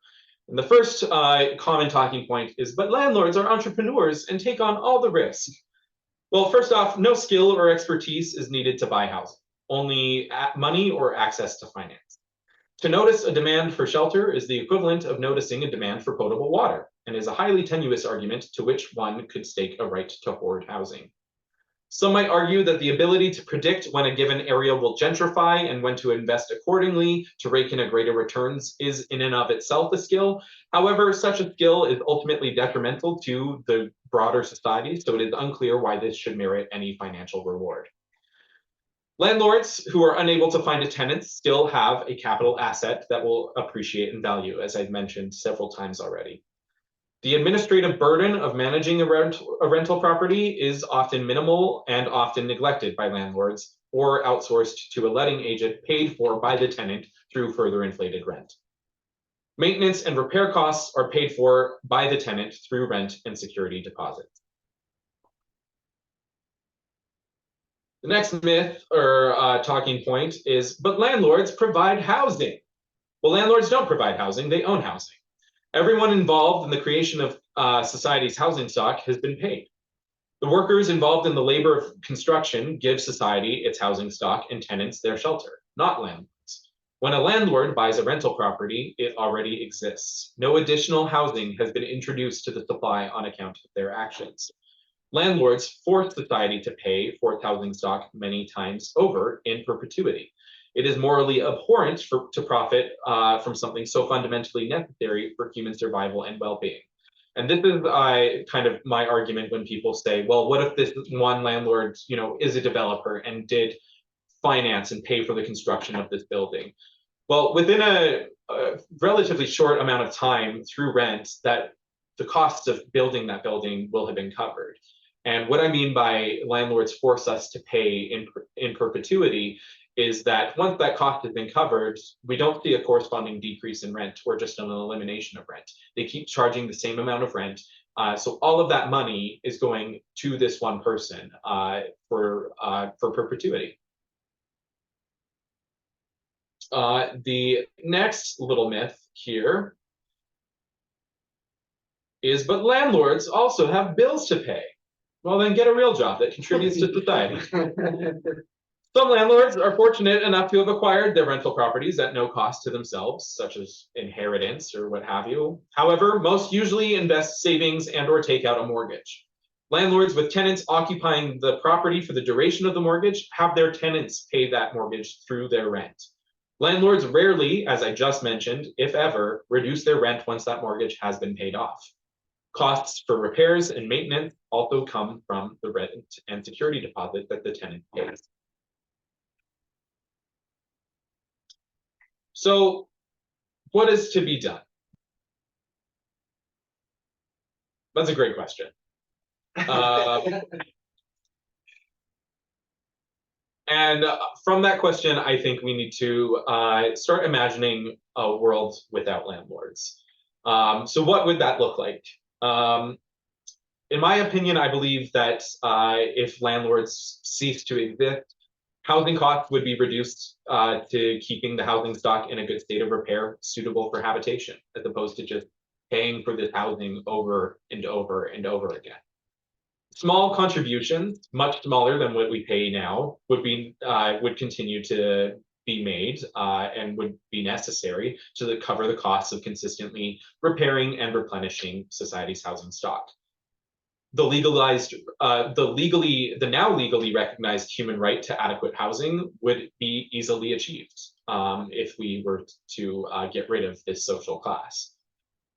And the first common talking point is, but landlords are entrepreneurs and take on all the risk. Well, first off, no skill or expertise is needed to buy housing, only money or access to finance. To notice a demand for shelter is the equivalent of noticing a demand for potable water, and is a highly tenuous argument to which one could stake a right to hoard housing. Some might argue that the ability to predict when a given area will gentrify and when to invest accordingly to rake in a greater returns is in and of itself a skill. However, such a skill is ultimately detrimental to the broader society, so it is unclear why this should merit any financial reward. Landlords who are unable to find a tenant still have a capital asset that will appreciate in value, as I've mentioned several times already. The administrative burden of managing a rental property is often minimal and often neglected by landlords, or outsourced to a letting agent paid for by the tenant through further inflated rent. Maintenance and repair costs are paid for by the tenant through rent and security deposits. The next myth or talking point is, but landlords provide housing. Well, landlords don't provide housing, they own housing. Everyone involved in the creation of society's housing stock has been paid. The workers involved in the labor of construction give society its housing stock and tenants their shelter, not landlords. When a landlord buys a rental property, it already exists. No additional housing has been introduced to the supply on account of their actions. Landlords force society to pay for its housing stock many times over in perpetuity. It is morally abhorrent to profit from something so fundamentally necessary for human survival and well-being. And this is kind of my argument when people say, well, what if this one landlord, is a developer and did finance and pay for the construction of this building? Well, within a relatively short amount of time through rent, that the costs of building that building will have been covered. And what I mean by landlords force us to pay in perpetuity is that once that cost has been covered, we don't see a corresponding decrease in rent or just an elimination of rent. They keep charging the same amount of rent. So all of that money is going to this one person for perpetuity. The next little myth here is, but landlords also have bills to pay. Well, then get a real job that contributes to society. Some landlords are fortunate enough to have acquired their rental properties at no cost to themselves, such as inheritance or what have you. However, most usually invest savings and or take out a mortgage. Landlords with tenants occupying the property for the duration of the mortgage have their tenants pay that mortgage through their rent. Landlords rarely, as I just mentioned, if ever, reduce their rent once that mortgage has been paid off. Costs for repairs and maintenance also come from the rent and security deposit that the tenant pays. So what is to be done? That's a great question. And from that question, I think we need to start imagining a world without landlords. So what would that look like? In my opinion, I believe that if landlords cease to exist, housing costs would be reduced to keeping the housing stock in a good state of repair, suitable for habitation, as opposed to just paying for this housing over and over and over again. Small contributions, much smaller than what we pay now, would continue to be made and would be necessary to cover the costs of consistently repairing and replenishing society's housing stock. The now legally recognized human right to adequate housing would be easily achieved if we were to get rid of this social class.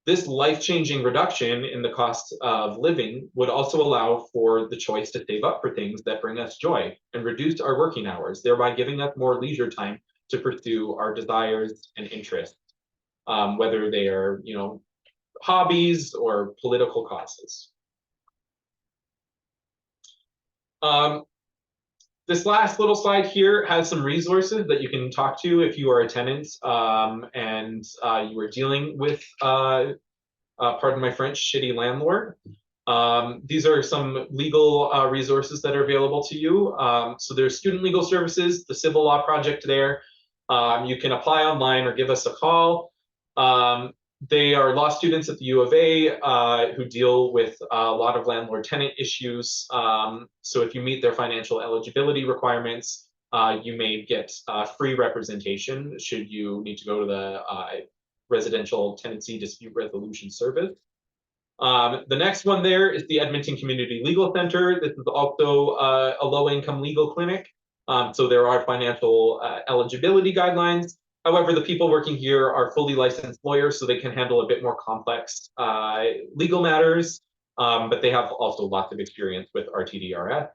This life-changing reduction in the cost of living would also allow for the choice to save up for things that bring us joy and reduce our working hours, thereby giving us more leisure time to pursue our desires and interests, whether they are, hobbies or political causes. This last little slide here has some resources that you can talk to if you are a tenant and you are dealing with, pardon my French, shitty landlord. These are some legal resources that are available to you. So there's student legal services, the civil law project there. You can apply online or give us a call. They are law students at the U of A who deal with a lot of landlord-tenant issues. So if you meet their financial eligibility requirements, you may get free representation should you need to go to the Residential Tenancy Dispute Resolution Service. The next one there is the Edmonton Community Legal Center. This is also a low-income legal clinic. So there are financial eligibility guidelines. However, the people working here are fully licensed lawyers, so they can handle a bit more complex legal matters, but they have also lots of experience with RTDRS.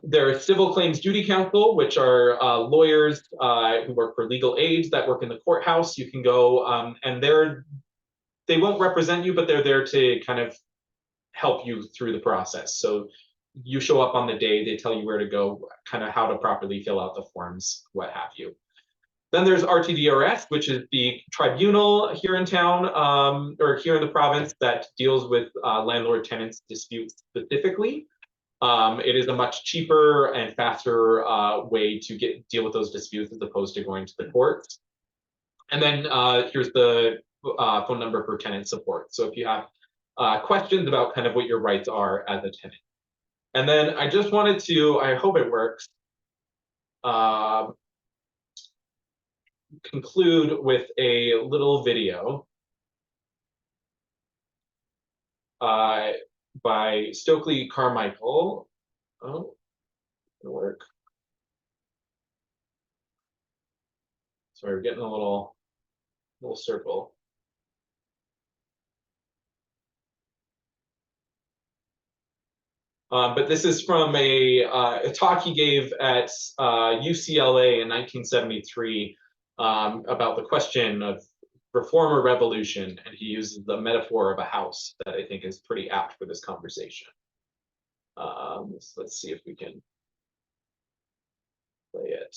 There are Civil Claims Duty Counsel, which are lawyers who work for legal aid that work in the courthouse. You can go and they won't represent you, but they're there to kind of help you through the process. So you show up on the day, they tell you where to go, kind of how to properly fill out the forms, what have you. Then there's RTDRS, which is the tribunal here in town or here in the province that deals with landlord-tenants disputes specifically. It is a much cheaper and faster way to deal with those disputes as opposed to going to the courts. And then here's the phone number for tenant support. So if you have questions about kind of what your rights are as a tenant. And then I just wanted to, I hope it works, conclude with a little video by Stokely Carmichael. Oh, it'll work. Sorry, we're getting a little circle. But this is from a talk he gave at UCLA in 1973 about the question of reform or revolution, and he uses the metaphor of a house that I think is pretty apt for this conversation. So let's see if we can play it.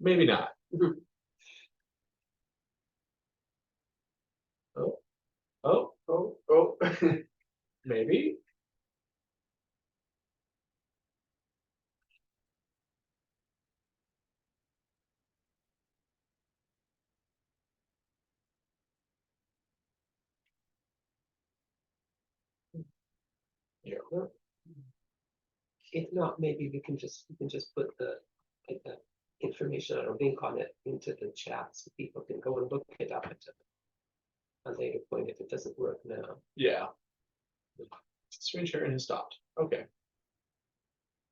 maybe not. Oh, Oh. maybe. Yeah. If not, maybe we can just put the, like, the information or link on it into the chat so people can go and look it up at a later point if it doesn't work now. Yeah. Screen sharing has stopped. Okay.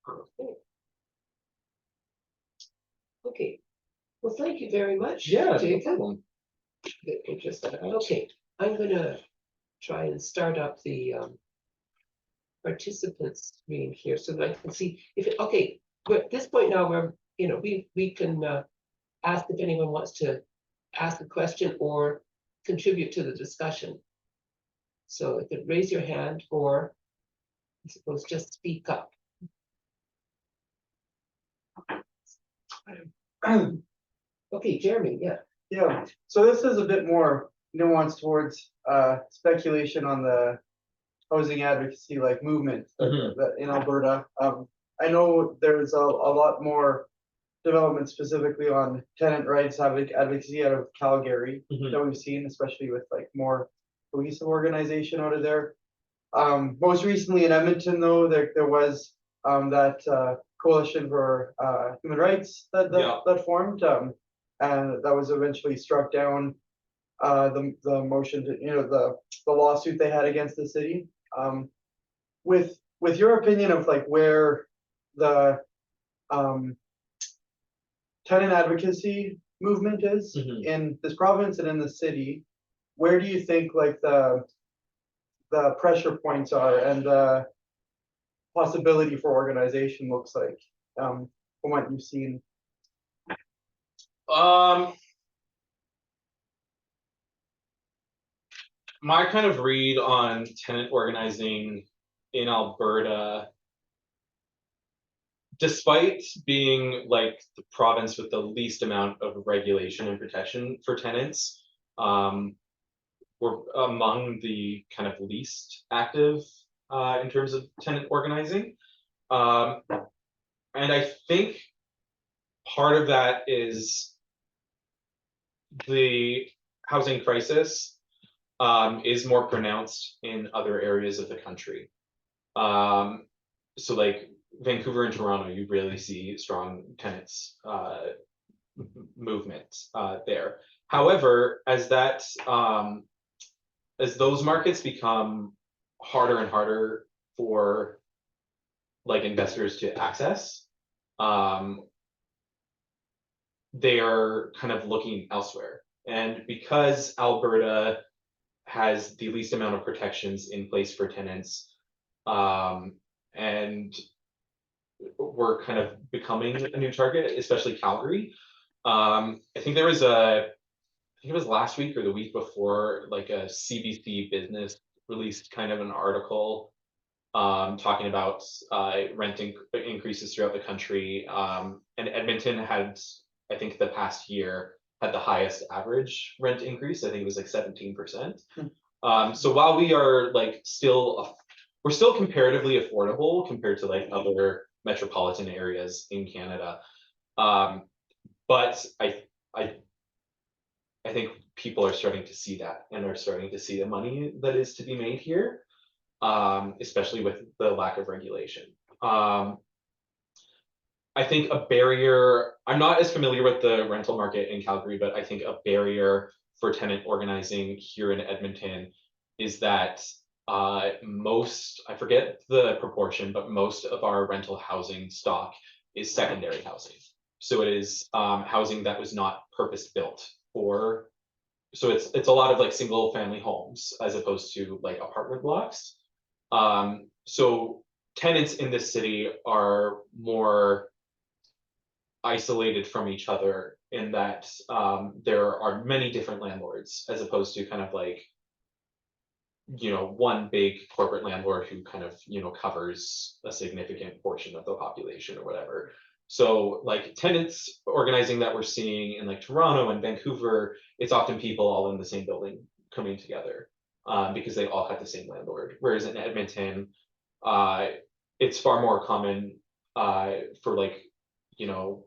Okay. Okay. Well, thank you very much. Yeah, no Jacob. problem. Okay, I'm gonna try and start up the participants screen here so that I can see if it, okay, we're at this point now where, you know, we can ask if anyone wants to ask a question or contribute to the discussion. So you could raise your hand or I suppose just speak up. Okay, Jeremy, yeah. Yeah, so this is a bit more nuanced towards speculation on the housing advocacy like movement that in Alberta. I know there's a lot more development specifically on tenant rights advocacy out of Calgary that we've seen, especially with like more cohesive organization out of there. Most recently in Edmonton, though, there was that coalition for human rights that formed, and that was eventually struck down. The motion to, you know, the lawsuit they had against the city. With your opinion of like where the tenant advocacy movement is in this province and in the city, where do you think like the pressure points are and the possibility for organization looks like from what you've seen? My kind of read on tenant organizing in Alberta, despite being like the province with the least amount of regulation and protection for tenants, we're among the kind of least active in terms of tenant organizing. And I think part of that is the housing crisis is more pronounced in other areas of the country. So like Vancouver and Toronto, you really see strong tenants movement there. However, as those markets become harder and harder for like investors to access, they are kind of looking elsewhere. And because Alberta has the least amount of protections in place for tenants, and we're kind of becoming a new target, especially Calgary. I think it was last week or the week before, like a CBC Business released kind of an article talking about rent increases throughout the country. And Edmonton had, I think the past year, had the highest average rent increase. I think it was like 17%. So while we are like we're still comparatively affordable compared to like other metropolitan areas in Canada. But I think people are starting to see that and are starting to see the money that is to be made here, especially with the lack of regulation. I think a barrier, I'm not as familiar with the rental market in Calgary, but I think a barrier for tenant organizing here in Edmonton is that most, I forget the proportion, but most of our rental housing stock is secondary housing. So it is housing that was not purpose built for, so it's a lot of like single family homes as opposed to like apartment blocks. So tenants in this city are more isolated from each other in that there are many different landlords as opposed to kind of like, you know, one big corporate landlord who kind of, you know, covers a significant portion of the population or whatever. So like tenants organizing that we're seeing in like Toronto and Vancouver, it's often people all in the same building coming together, because they all have the same landlord. Whereas in Edmonton, uh, it's far more common, for like, you know,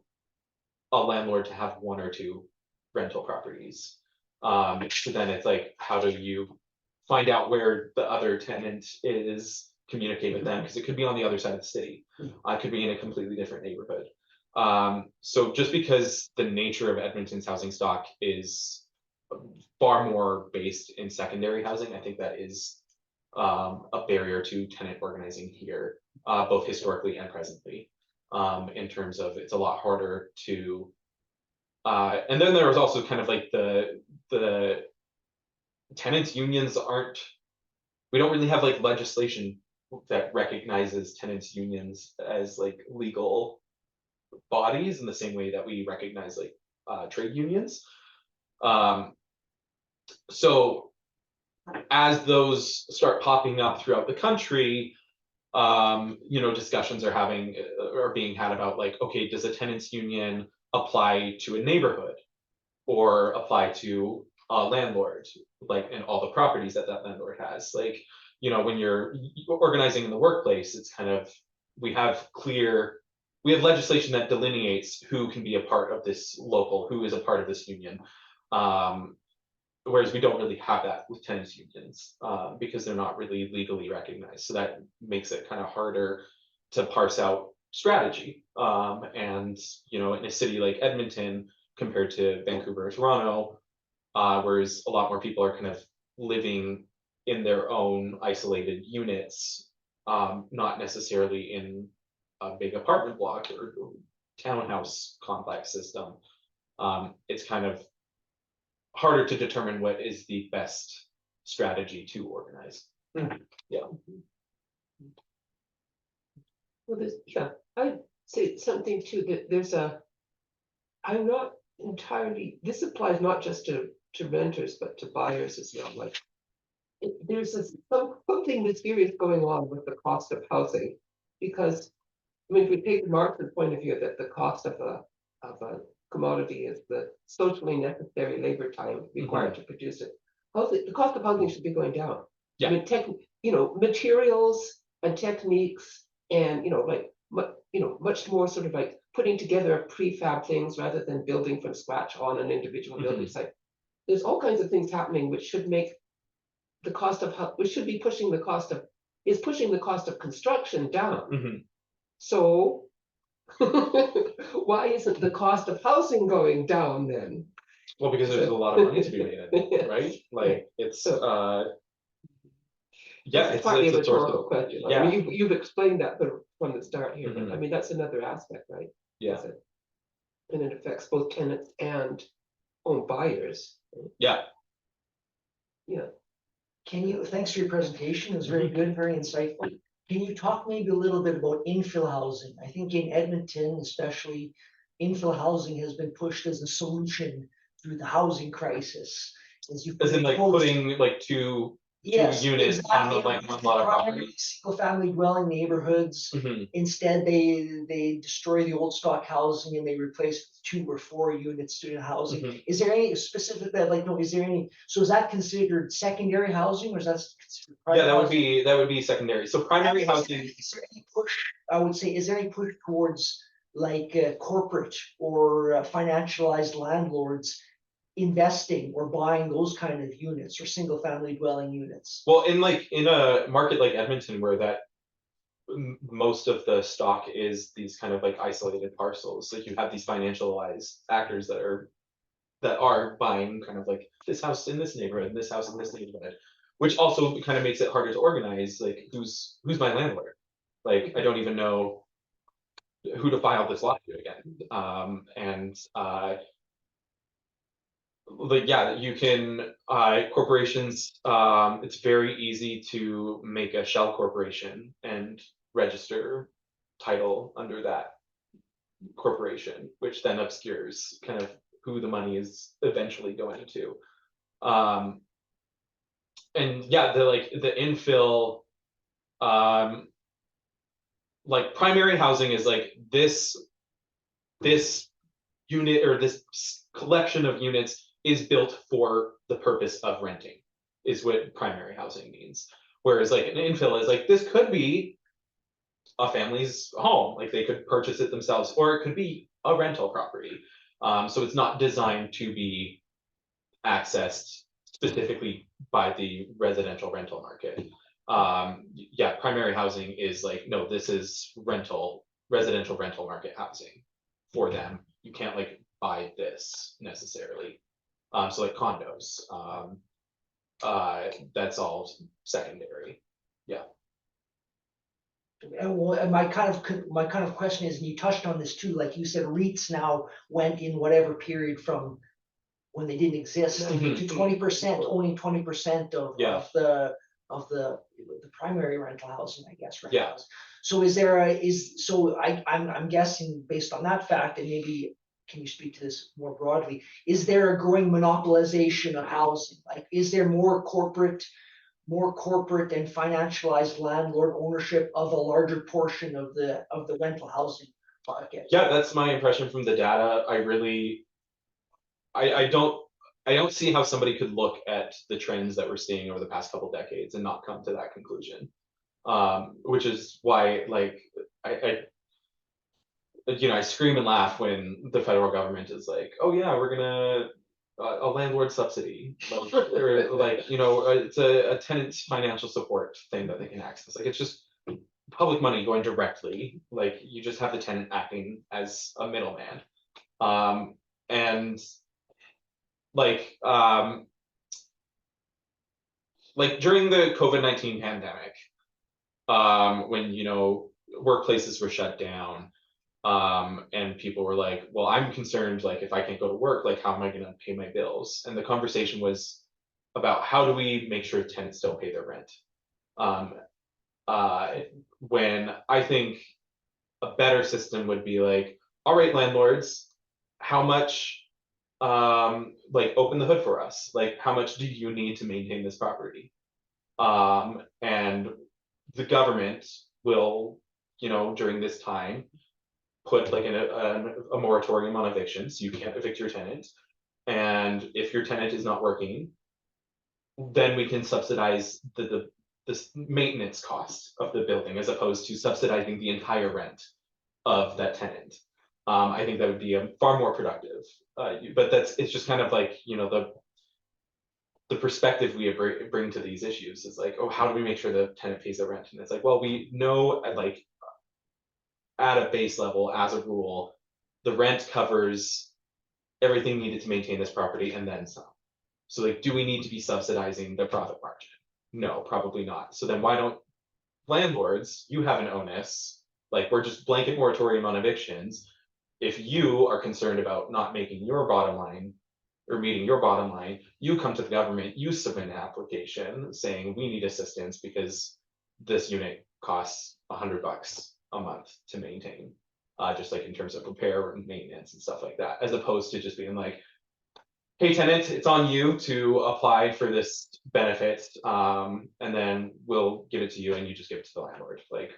a landlord to have one or two rental properties. So then it's like, how do you find out where the other tenant is, communicate with them, because it could be on the other side of the city. It could be in a completely different neighborhood. So just because the nature of Edmonton's housing stock is far more based in secondary housing, I think that is a barrier to tenant organizing here, both historically and presently. In terms of it's a lot harder to, and then there was also kind of like the tenants unions aren't, we don't really have like legislation that recognizes tenants unions as like legal bodies in the same way that we recognize like trade unions. So as those start popping up throughout the country, you know, discussions are being had about like, okay, does a tenants union apply to a neighborhood or apply to a landlord, like in all the properties that that landlord has? Like, you know, when you're organizing in the workplace, it's kind of, we have legislation that delineates who can be a part of this local, who is a part of this union. Whereas we don't really have that with tenants unions, because they're not really legally recognized. So that makes it kind of harder to parse out strategy. And, you know, in a city like Edmonton compared to Vancouver or Toronto, whereas a lot more people are kind of living in their own isolated units, not necessarily in a big apartment block or townhouse complex system. It's kind of harder to determine what is the best strategy to organize. Yeah. Well, I'd say something too, that I'm not entirely, this applies not just to renters, but to buyers as well, like. There's something mysterious going on with the cost of housing, because, I mean, if we take Marx's point of view that the cost of a commodity is the socially necessary labor time required to produce it. The cost of housing should be going down. Yeah. I mean, materials and techniques and, like, much more sort of like putting together prefab things rather than building from scratch on an individual building site. There's all kinds of things happening which should make the cost of, which should be pushing the cost of construction down. So why isn't the cost of housing going down then? Well, because there's a lot of money to be made, right? Like it's yeah, it's partly a a source rhetorical of, question. yeah. I mean, you've explained that from the start here, but I mean that's another aspect, right? Yeah. And it affects both tenants and home buyers. Yeah. Yeah. Thanks for your presentation. It was very good, very insightful. Can you talk maybe a little bit about infill housing? I think in Edmonton, especially, infill housing has been pushed as a solution through the housing crisis. As in like putting like two units on like one lot of property. Single-family dwelling neighborhoods. Instead, they destroy the old stock housing and they replace with 2 or 4 unit student housing. Is there any specific that is there any? So is that considered secondary housing, or is that considered private? Yeah, that would be secondary. So primary housing. Is there any push? I would say, is there any push towards like corporate or financialized landlords investing or buying those kind of units or single family dwelling units? Well, in a market like Edmonton, where that most of the stock is these kind of like isolated parcels, like you have these financialized actors that are buying kind of like this house in this neighborhood, this house in this neighborhood, which also kind of makes it harder to organize. Like who's my landlord? Like I don't even know who to file this lawsuit again. Like, yeah, you can, corporations, it's very easy to make a shell corporation and register title under that corporation, which then obscures kind of who the money is eventually going to. And yeah, the infill, like primary housing is like this this unit or this collection of units is built for the purpose of renting, is what primary housing means. Whereas like an infill is like, this could be a family's home, like they could purchase it themselves, or it could be a rental property. So it's not designed to be accessed specifically by the residential rental market. Yeah, primary housing is like, no, this is residential rental market housing for them. You can't like buy this necessarily. So like condos, that's all secondary. Yeah. And my kind of question is, and you touched on this too, like you said, REITs now went in whatever period from when they didn't exist to 20%, owning 20% of the primary rental housing, I guess, right? Yeah. So I'm guessing based on that fact, and maybe can you speak to this more broadly, is there a growing monopolization of housing? Like, is there more corporate and financialized landlord ownership of a larger portion of the rental housing market? Yeah, that's my impression from the data. I don't see how somebody could look at the trends that we're seeing over the past couple decades and not come to that conclusion. Which is why, like, I scream and laugh when the federal government is like, oh yeah, we're gonna a landlord subsidy, or like, it's a tenant's financial support thing that they can access. Like, it's just public money going directly. Like, you just have the tenant acting as a middleman. And like during the COVID-19 pandemic, when workplaces were shut down, and people were like, well, I'm concerned, like, if I can't go to work, like, how am I going to pay my bills? And the conversation was about how do we make sure tenants don't pay their rent? When I think a better system would be like, all right, landlords, how much, like, open the hood for us? Like, how much do you need to maintain this property? And the government will, during this time, put like a moratorium on evictions. You can't evict your tenant. And if your tenant is not working, then we can subsidize the maintenance cost of the building, as opposed to subsidizing the entire rent of that tenant. I think that would be far more productive. But it's just kind of like, the perspective we bring to these issues is like, oh, how do we make sure the tenant pays the rent? And it's like, well, we know, like, at a base level, as a rule, the rent covers everything needed to maintain this property and then some. So like, do we need to be subsidizing the profit margin? No, probably not. So then why don't landlords, you have an onus, like, we're just blanket moratorium on evictions. If you are concerned about not making your bottom line or meeting your bottom line, you come to the government, you submit an application saying we need assistance because this unit costs $100 a month to maintain, just like in terms of repair and maintenance and stuff like that, as opposed to just being like, hey tenant, it's on you to apply for this benefit, and then we'll give it to you and you just give it to the landlord. Like,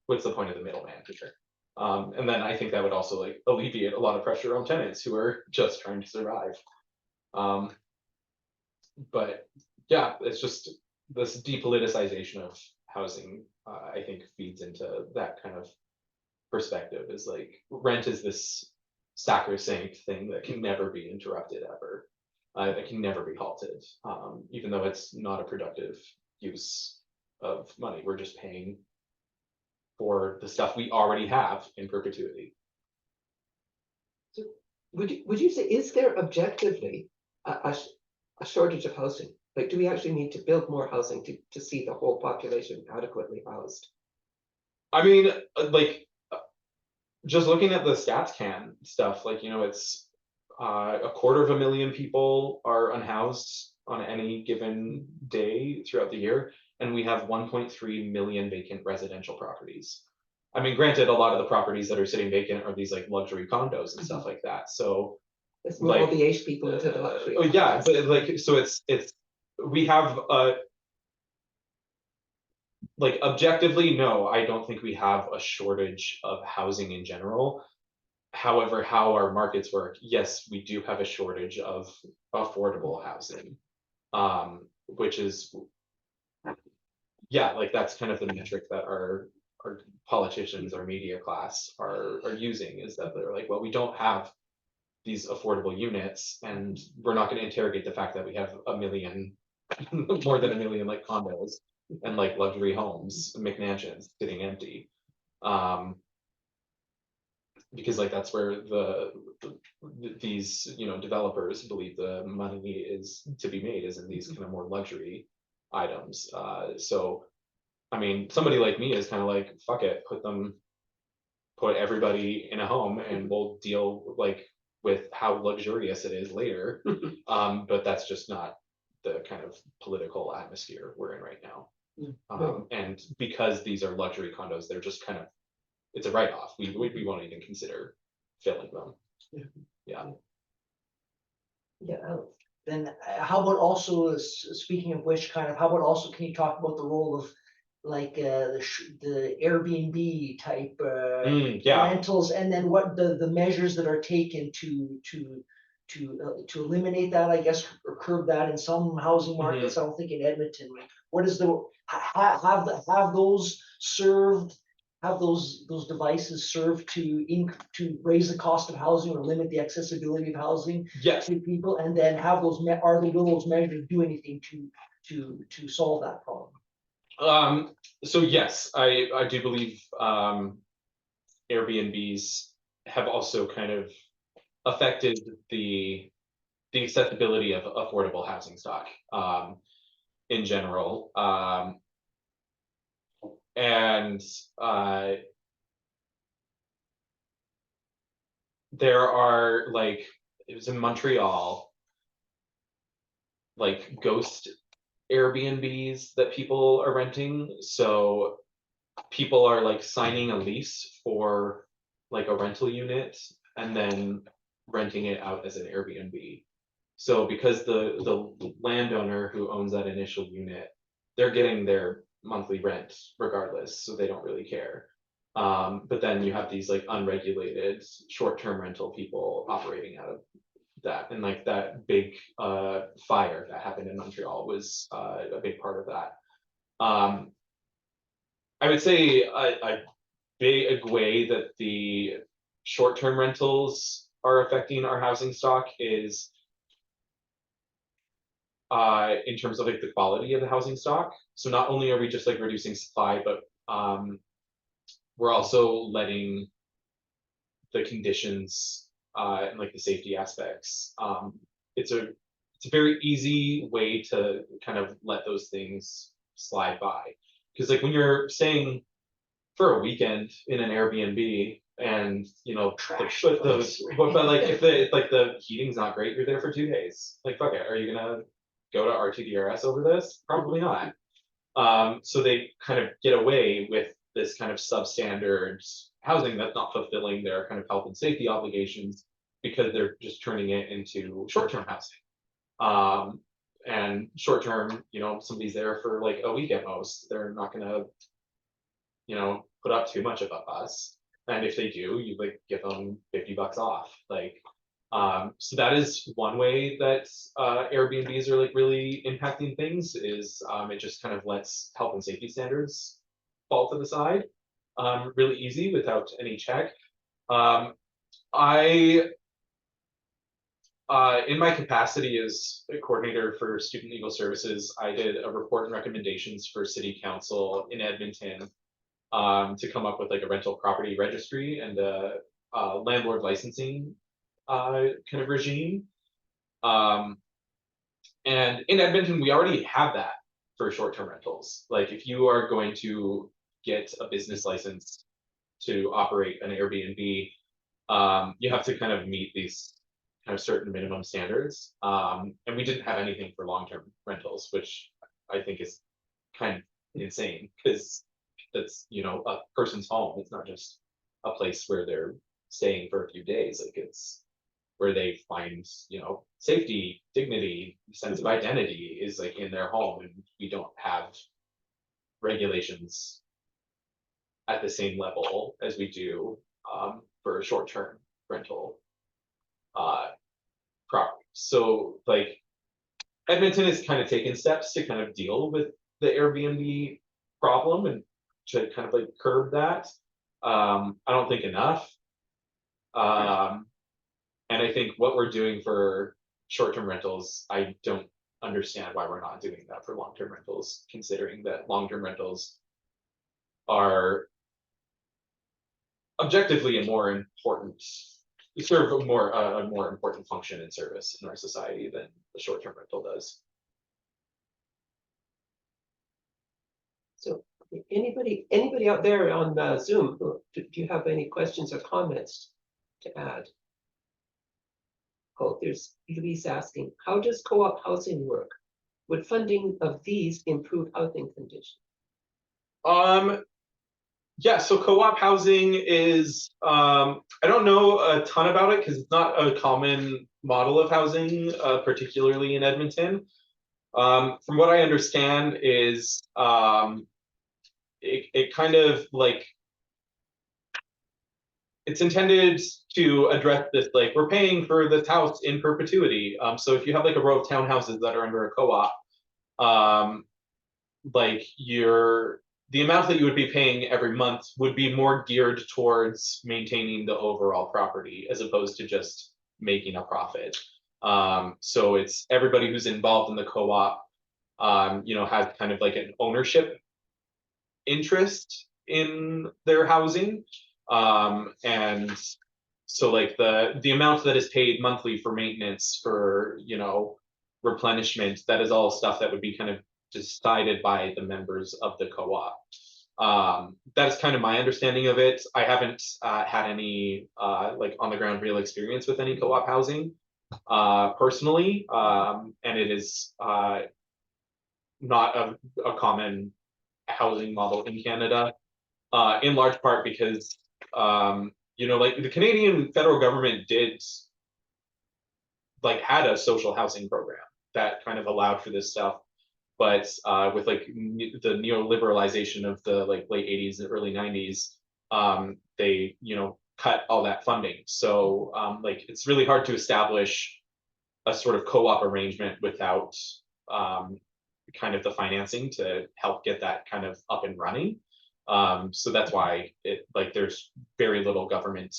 what's the point of the middleman here? And then I think that would also like alleviate a lot of pressure on tenants who are just trying to survive. But yeah, it's just this depoliticization of housing, I think feeds into that kind of perspective, is like, rent is this sacrosanct thing that can never be interrupted ever, that can never be halted, even though it's not a productive use of money. We're just paying for the stuff we already have in perpetuity. So would you say, is there objectively a shortage of housing? Like, do we actually need to build more housing to see the whole population adequately housed? I mean, like, just looking at the stats can stuff, like, it's 250,000 people are unhoused on any given day throughout the year, and we have 1.3 million vacant residential properties. I mean, granted, a lot of the properties that are sitting vacant are these like luxury condos and stuff like that. So it's more like, the H people into the luxury. Oh yeah, but like, so it's we have like, objectively, no, I don't think we have a shortage of housing in general. however, how our markets work, yes, we do have a shortage of affordable housing, which is, yeah, like that's kind of the metric that our politicians, our media class are using, is that they're like, well, we don't have these affordable units, and we're not going to interrogate the fact that we have a million, more than a million like condos and like luxury homes, McMansions sitting empty. Because like that's where these developers believe the money is to be made, is in these kind of more luxury items. So I mean, somebody like me is kind of like, fuck it, put everybody in a home and we'll deal like with how luxurious it is later. But that's just not the kind of political atmosphere we're in right now. And because these are luxury condos, they're just kind of, it's a write-off. We won't even consider filling them. Yeah. Yeah, then how about also, speaking of which, kind of, how about also, can you talk about the role of like the Airbnb type Yeah. rentals, and then what the measures that are taken to eliminate that, I guess, or curb that in some housing markets. I don't think in Edmonton, like, what is have those served, have those devices serve to raise the cost of housing or limit the accessibility of housing Yes. to people, and then have those will those measures do anything to solve that problem? So yes, I do believe Airbnbs have also kind of affected the accessibility of affordable housing stock in general. And there are, like, it was in Montreal, like ghost Airbnbs that people are renting. So people are like signing a lease for like a rental unit and then renting it out as an Airbnb. So because the landowner who owns that initial unit, they're getting their monthly rent regardless, so they don't really care. But then you have these like unregulated short-term rental people operating out of that, and like that big fire that happened in Montreal was a big part of that. I would say a big way that the short-term rentals are affecting our housing stock is in terms of like the quality of the housing stock. So not only are we just like reducing supply, but we're also letting the conditions and like the safety aspects. It's a very easy way to kind of let those things slide by, because like when you're staying for a weekend in an Airbnb and put those, but like if the heating's not great, you're there for 2 days. Like fuck it, are you gonna go to RTDRS over this? Probably not. So they kind of get away with this kind of substandard housing that's not fulfilling their kind of health and safety obligations, because they're just turning it into short-term housing. And short-term, somebody's there for like a week at most. They're not gonna, put up too much of a fuss. And if they do, you like give them $50 off. Like, so that is one way that Airbnbs are like really impacting things, is it just kind of lets health and safety standards fall to the side really easy without any check. I in my capacity as a coordinator for student legal services, I did a report and recommendations for city council in Edmonton to come up with like a rental property registry and a landlord licensing kind of regime. And in Edmonton, we already have that for short-term rentals. Like if you are going to get a business license to operate an Airbnb, you have to kind of meet these kind of certain minimum standards. And we didn't have anything for long-term rentals, which I think is kind of insane, because that's a person's home. It's not just a place where they're staying for a few days. Like it's where they find safety, dignity, sense of identity is like in their home, and we don't have regulations at the same level as we do for short term rental properties. So like Edmonton has kind of taken steps to kind of deal with the Airbnb problem and to kind of like curb that. I don't think enough. And I think what we're doing for short-term rentals, I don't understand why we're not doing that for long-term rentals, considering that long-term rentals are objectively a more important, serve a more important function and service in our society than the short-term rental does. So anybody out there on Zoom, do you have any questions or comments to add? Oh, there's Louise asking, how does co-op housing work? Would funding of these improve housing conditions? Yeah, so co-op housing is, I don't know a ton about it because it's not a common model of housing, particularly in Edmonton. From what I understand is it kind of like, it's intended to address this, like we're paying for this house in perpetuity. So if you have like a row of townhouses that are under a co-op, like the amount that you would be paying every month would be more geared towards maintaining the overall property as opposed to just making a profit. So it's everybody who's involved in the co-op, has kind of like an ownership interest in their housing. And so like the amount that is paid monthly for maintenance, for, replenishment, that is all stuff that would be kind of decided by the members of the co-op. That's kind of my understanding of it. I haven't had any like on the ground real experience with any co-op housing personally, and it is not a common housing model in Canada, in large part because like the Canadian federal government had a social housing program that kind of allowed for this stuff. But with like the neoliberalization of the like late 80s and early 90s, they cut all that funding. So like it's really hard to establish a sort of co-op arrangement without kind of the financing to help get that kind of up and running. So that's why there's very little government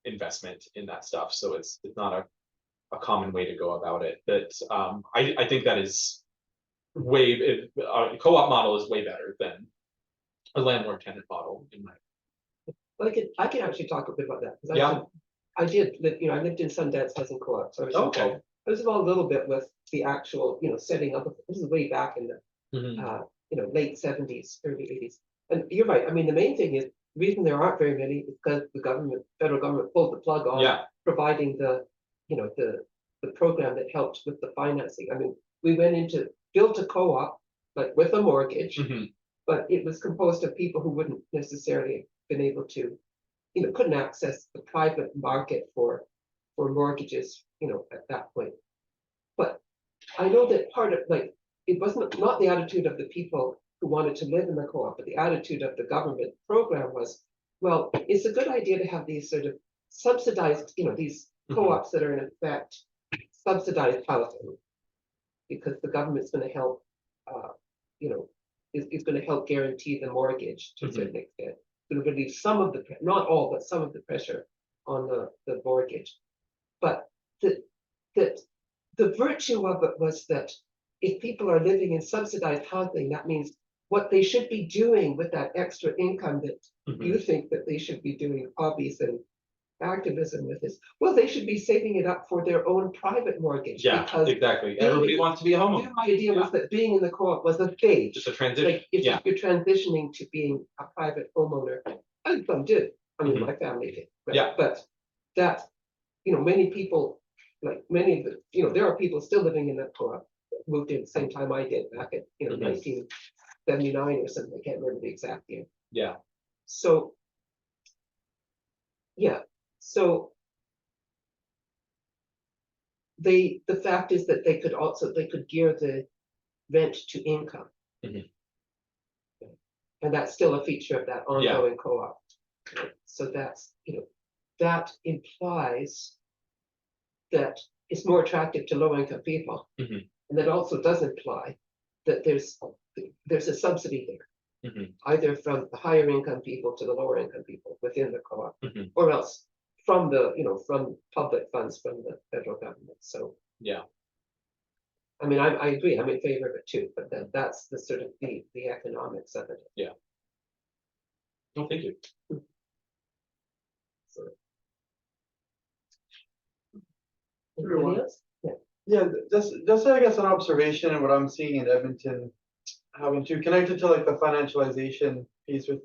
investment in that stuff. So it's not a common way to go about it. But I think that is co-op model is way better than a landlord-tenant model in my. Well, I could actually talk a bit about that because Yeah. I did live, I lived in Sundance Housing Co-op, so I was Okay. I was involved a little bit with the actual, setting up. This is way back in the late 70s, early 80s. And you're right. I mean, the main thing is the reason there aren't very many is because the federal government pulled the plug on providing the program that helped with the financing. I mean, we built a co-op, like with a mortgage, but it was composed of people who wouldn't necessarily have been able to, couldn't access the private market for mortgages, at that point. But I know that part of it wasn't not the attitude of the people who wanted to live in the co-op, but the attitude of the government program was, well, it's a good idea to have these sort of subsidized, these co-ops that are in effect subsidized housing, because the government's going to help, is going to help guarantee the mortgage to a certain extent. It's going to relieve some of the, not all, but some of the pressure on the mortgage. But the virtue of it was that if people are living in subsidized housing, that means what they should be doing with that extra income that you think that they should be doing hobbies and activism with this, well, they should be saving it up for their own private mortgage. Yeah, exactly. Everybody wants to be a homeowner. My idea was that being in the co-op was a stage. Just a transition. Like if you're transitioning to being a private homeowner, and some did. I mean, my family did. Right? Yeah. But that, many people, like many of the, there are people still living in that co-op that moved in the same time I did back at 1979 or something. I can't remember the exact year. Yeah. So yeah. So the fact is that they could gear the rent to income. And that's still a feature of that ongoing co-op. Right? So that's, that implies that it's more attractive to low income people. Mhm. And that also does imply that there's a subsidy there, either from the higher income people to the lower income people within the co-op, or else from the, from public funds from the federal government. So, Yeah. I mean, I agree, I'm in favor of it too, but that's the sort of the economics of it. Yeah. No, thank you. So. Everyone. Anybody else? Yeah. Yeah, just I guess an observation and what I'm seeing in Edmonton, having to connected to like the financialization piece with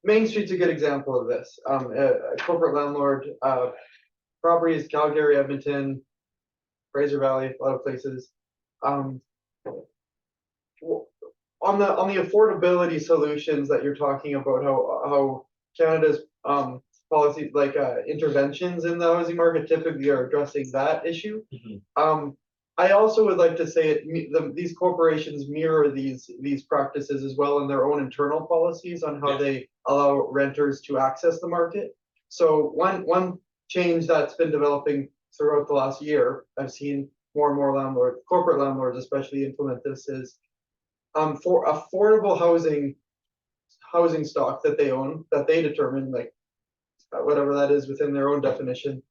Main Street's a good example of this. A corporate landlord, properties, Calgary, Edmonton, Fraser Valley, a lot of places. On the affordability solutions that you're talking about, how Canada's policies like interventions in the housing market typically are addressing that issue. I also would like to say these corporations mirror these practices as well in their own internal policies on how they allow renters to access the market. So one change that's been developing throughout the last year, I've seen more and more corporate landlords especially implement this, is for affordable housing stock that they own, that they determine, like whatever that is within their own definition,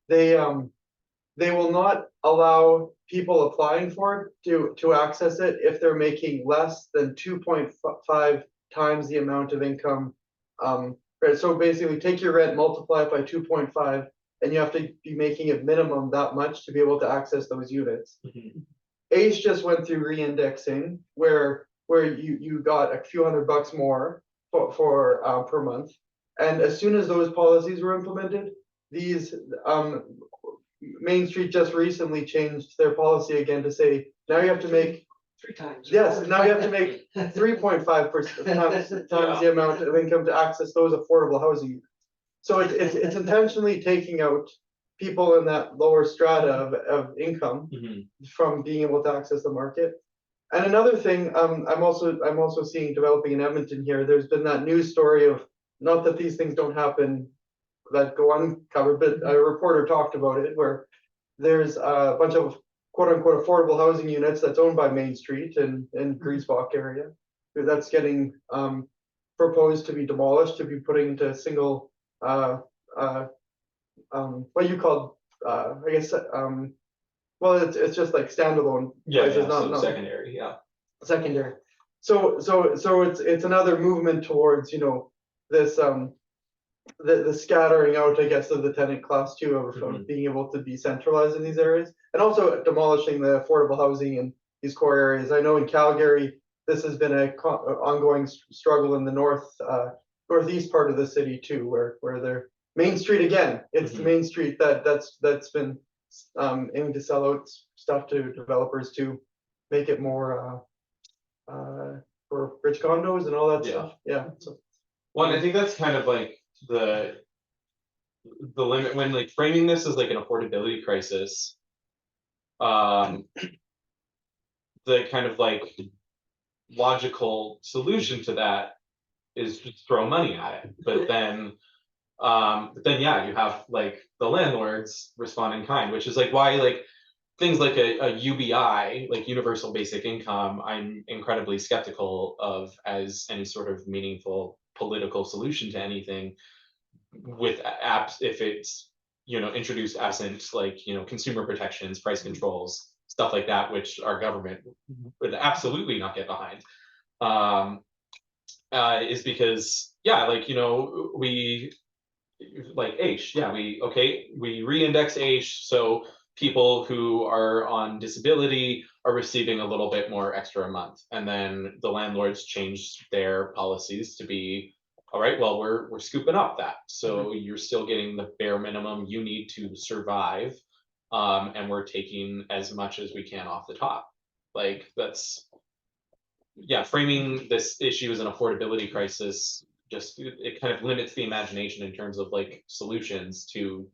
they will not allow people applying for it to access it if they're making less than 2.5 times the amount of income. Right, so basically take your rent, multiply it by 2.5, and you have to be making it minimum that much to be able to access those units. ACE just went through re-indexing where you got a few $100 more for per month. And as soon as those policies were implemented, these Main Street just recently changed their policy again to say now you have to make 3 times. yes, now you have to make 3.5% times the amount of income to access those affordable housing units. So it's intentionally taking out people in that lower strata of income from being able to access the market. And another thing, I'm also seeing developing in Edmonton here. There's been that news story of, not that these things don't happen that go uncovered, but a reporter talked about it, where there's a bunch of quote unquote affordable housing units that's owned by Main Street in Griesbach area that's getting proposed to be demolished, to be putting into single what you call I guess well it's just like standalone places, not secondary, secondary. So it's another movement towards this the scattering out, I guess, of the tenant class too, of being able to be centralized in these areas, and also demolishing the affordable housing in these core areas. I know in Calgary this has been a ongoing struggle in the northeast part of the city too, where they're Main Street again. It's the Main Street that's been aiming to sell out stuff to developers to make it more for rich condos and all that stuff. Yeah. So, well, I think that's kind of like the limit when like framing this as like an affordability crisis. The kind of like logical solution to that is just throw money at it, but then yeah, you have like the landlords respond in kind, which is like why like things like a UBI, like universal basic income, I'm incredibly skeptical of as any sort of meaningful political solution to anything, with apps if it's introduced absent like consumer protections, price controls, stuff like that, which our government would absolutely not get behind. Is because like we like AISH, we re-index AISH, so people who are on disability are receiving a little bit more extra a month, and then the landlords change their policies to be, all right, well, we're scooping up that, so you're still getting the bare minimum you need to survive, and we're taking as much as we can off the top. Like that's framing this issue as an affordability crisis, just it kind of limits the imagination in terms of like solutions to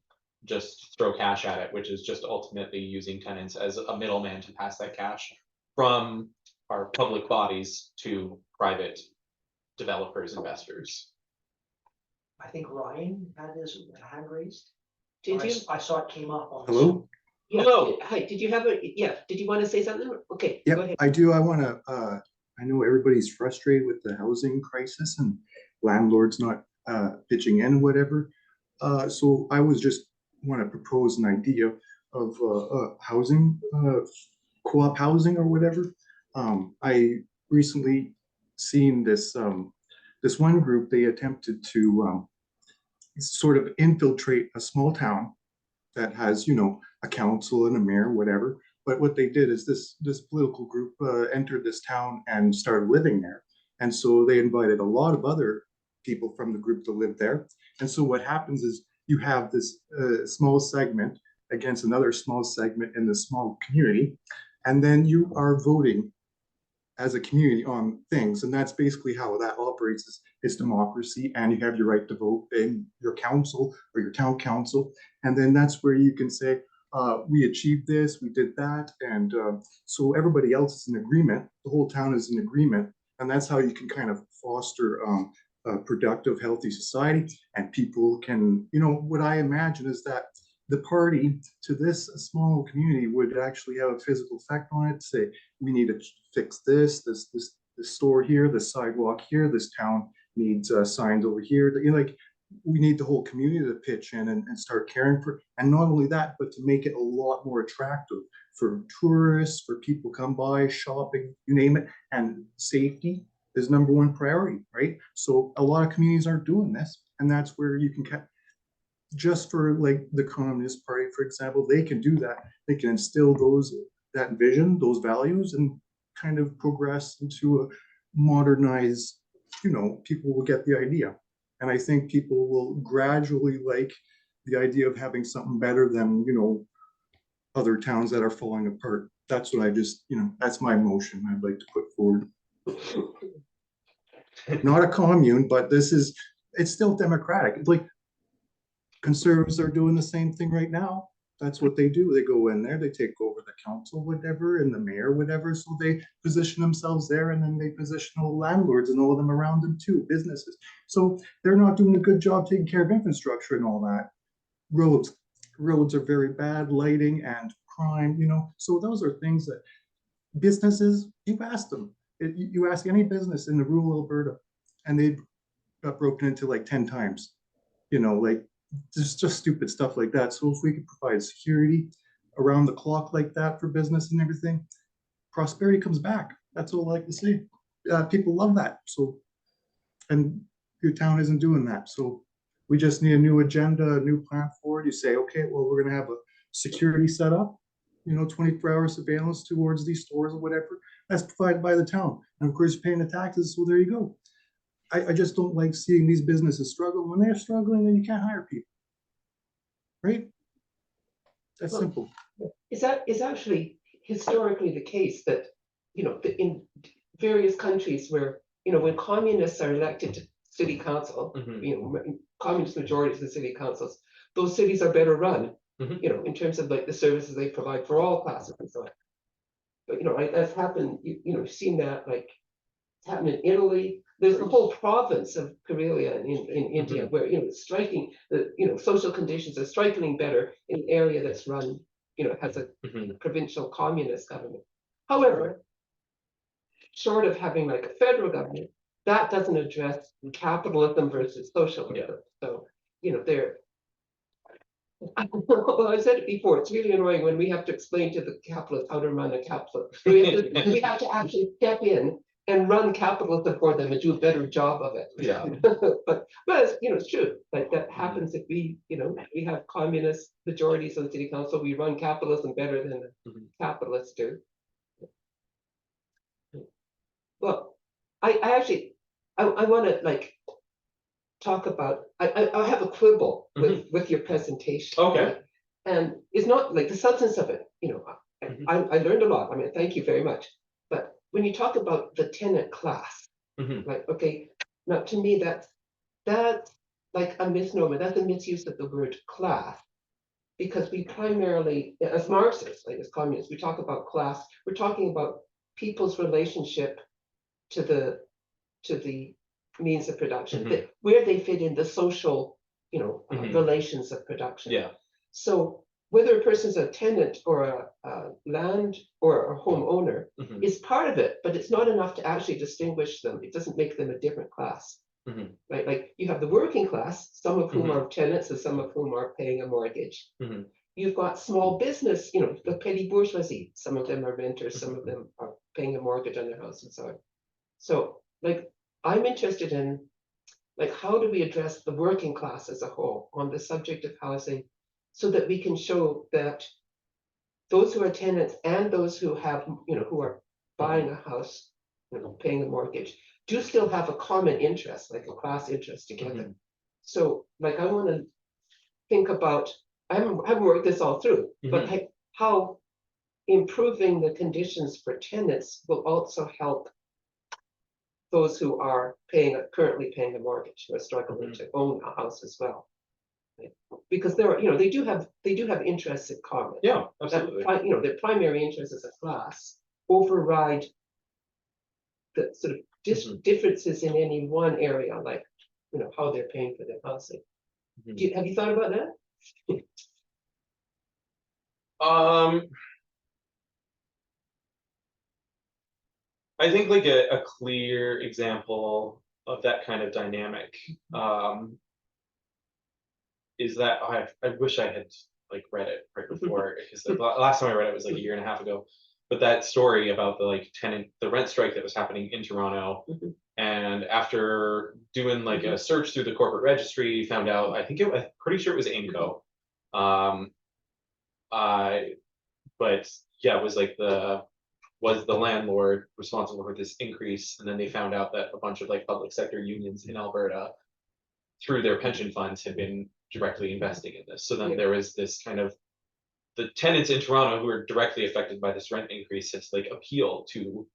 just throw cash at it, which is just ultimately using tenants as a middleman to pass that cash from our public bodies to private developers, investors. I think Ryan had his hand raised. Did you? I saw it came up on. Hello? Yeah, Hello. Hi, did you have did you want to say something? Okay, go Yep, ahead. I do. I want to, I know everybody's frustrated with the housing crisis and landlords not pitching in, whatever. So I was just want to propose an idea of housing, co-op housing or whatever. I recently seen this one group, they attempted to sort of infiltrate a small town that has, a council and a mayor, whatever. But what they did is this political group entered this town and started living there. And so they invited a lot of other people from the group to live there. And so what happens is you have this small segment against another small segment in this small community. And then you are voting as a community on things. And that's basically how that operates is democracy. And you have your right to vote in your council or your town council. And then that's where you can say, we achieved this, we did that. And so everybody else is in agreement. The whole town is in agreement. And that's how you can kind of foster a productive, healthy society. And people can, what I imagine is that the party to this small community would actually have a physical effect on it. Say, we need to fix this store here, this sidewalk here, this town needs signs over here. Like we need the whole community to pitch in and start caring for. And not only that, but to make it a lot more attractive for tourists, for people come by, shopping, you name it. And safety is number one priority, right? So a lot of communities aren't doing this, and that's where you can just for like the Communist Party, for example, they can do that. They can instill that vision, those values, and kind of progress into a modernized, people will get the idea. And I think people will gradually like the idea of having something better than, other towns that are falling apart. That's what I just, that's my motion I'd like to put forward. Not a commune, but it's still democratic. It's like conservatives are doing the same thing right now. That's what they do. They go in there, they take over the council, whatever, and the mayor, whatever. So they position themselves there, and then they position all the landlords and all of them around them too, businesses. So they're not doing a good job taking care of infrastructure and all that. Roads are very bad, lighting and crime, So those are things that businesses, you've asked them. You ask any business in the rural Alberta, and they got broken into like 10 times, like just stupid stuff like that. So if we could provide security around the clock like that for business and everything, prosperity comes back. That's all I like to say. People love that. So, and your town isn't doing that. So we just need a new agenda, a new plan forward. You say, okay, well, we're going to have a security set up, 24-hour surveillance towards these stores or whatever. That's provided by the town. And of course, you're paying the taxes. So there you go. I just don't like seeing these businesses struggle. When they're struggling, then you can't hire people, right? That's simple. Is actually historically the case that, in various countries where, when communists are elected to city council, communist majorities of the city councils, those cities are better run, in terms of like the services they provide for all classes and so on. But, that's happened, you've seen that, like, it's happened in Italy. There's the whole province of Karelia in India where, it's striking, the, social conditions are strikingly better in an area that's run, has a provincial communist government. However, short of having like a federal government, that doesn't address capitalism versus socialism. Yeah. So, well, I said it before, it's really annoying when we have to explain to the capitalists how to run a capitalist. We have to actually step in and run capitalism for them and do a better job of it. Yeah. but it's true. Like that happens if we have communist majorities on the city council, we run capitalism better than the capitalists do. Well, I actually want to like talk about, I have a quibble with your presentation. Okay. And it's not like the substance of it, I learned a lot. I mean, thank you very much. But when you talk about the tenant class, like, okay, now to me that's like a misnomer. That's a misuse of the word class. Because we primarily, as Marxists, like as communists, we talk about class, we're talking about people's relationship to the means of production, Mhm. that where they fit in the social, Mhm. relations of production. Yeah. So whether a person's a tenant or a land or a homeowner Mhm. is part of it, but it's not enough to actually distinguish them. It doesn't make them a different class. Mhm. Right? Like you have the working class, some of whom Mhm. are tenants and some of whom are paying a mortgage. Mhm. You've got small business, the petty bourgeoisie. Some of them are renters, some of them are paying a mortgage on their house and so on. So, like, I'm interested in, like, how do we address the working class as a whole on the subject of housing, so that we can show that those who are tenants and those who have, who are buying a house, paying a mortgage, do still have a common interest, like a class interest together. Mhm. So, like, I want to think about, I haven't worked this all through, but Mhm. how improving the conditions for tenants will also help those who are currently paying a mortgage, who are struggling to own a house as well. Right? Because there are, they do have interests in common. Yeah, That, absolutely. their primary interests as a class override the sort of Mhm. differences in any one area, like, how they're paying for their housing. Mhm. Have you thought about that? Um, I think like a clear example of that kind of dynamic is that I wish I had like read it right before, because the last time I read it was like a year and a half ago. But that story about the rent strike that was happening in Toronto, Mhm. and after doing like a search through the corporate registry, found out, I'm pretty sure it was Inco. Um, but yeah, it was like was the landlord responsible for this increase, and then they found out that a bunch of like public sector unions in Alberta, through their pension funds, had been directly investing in this. So then there was this kind of, the tenants in Toronto who are directly affected by this rent increase had to like appeal to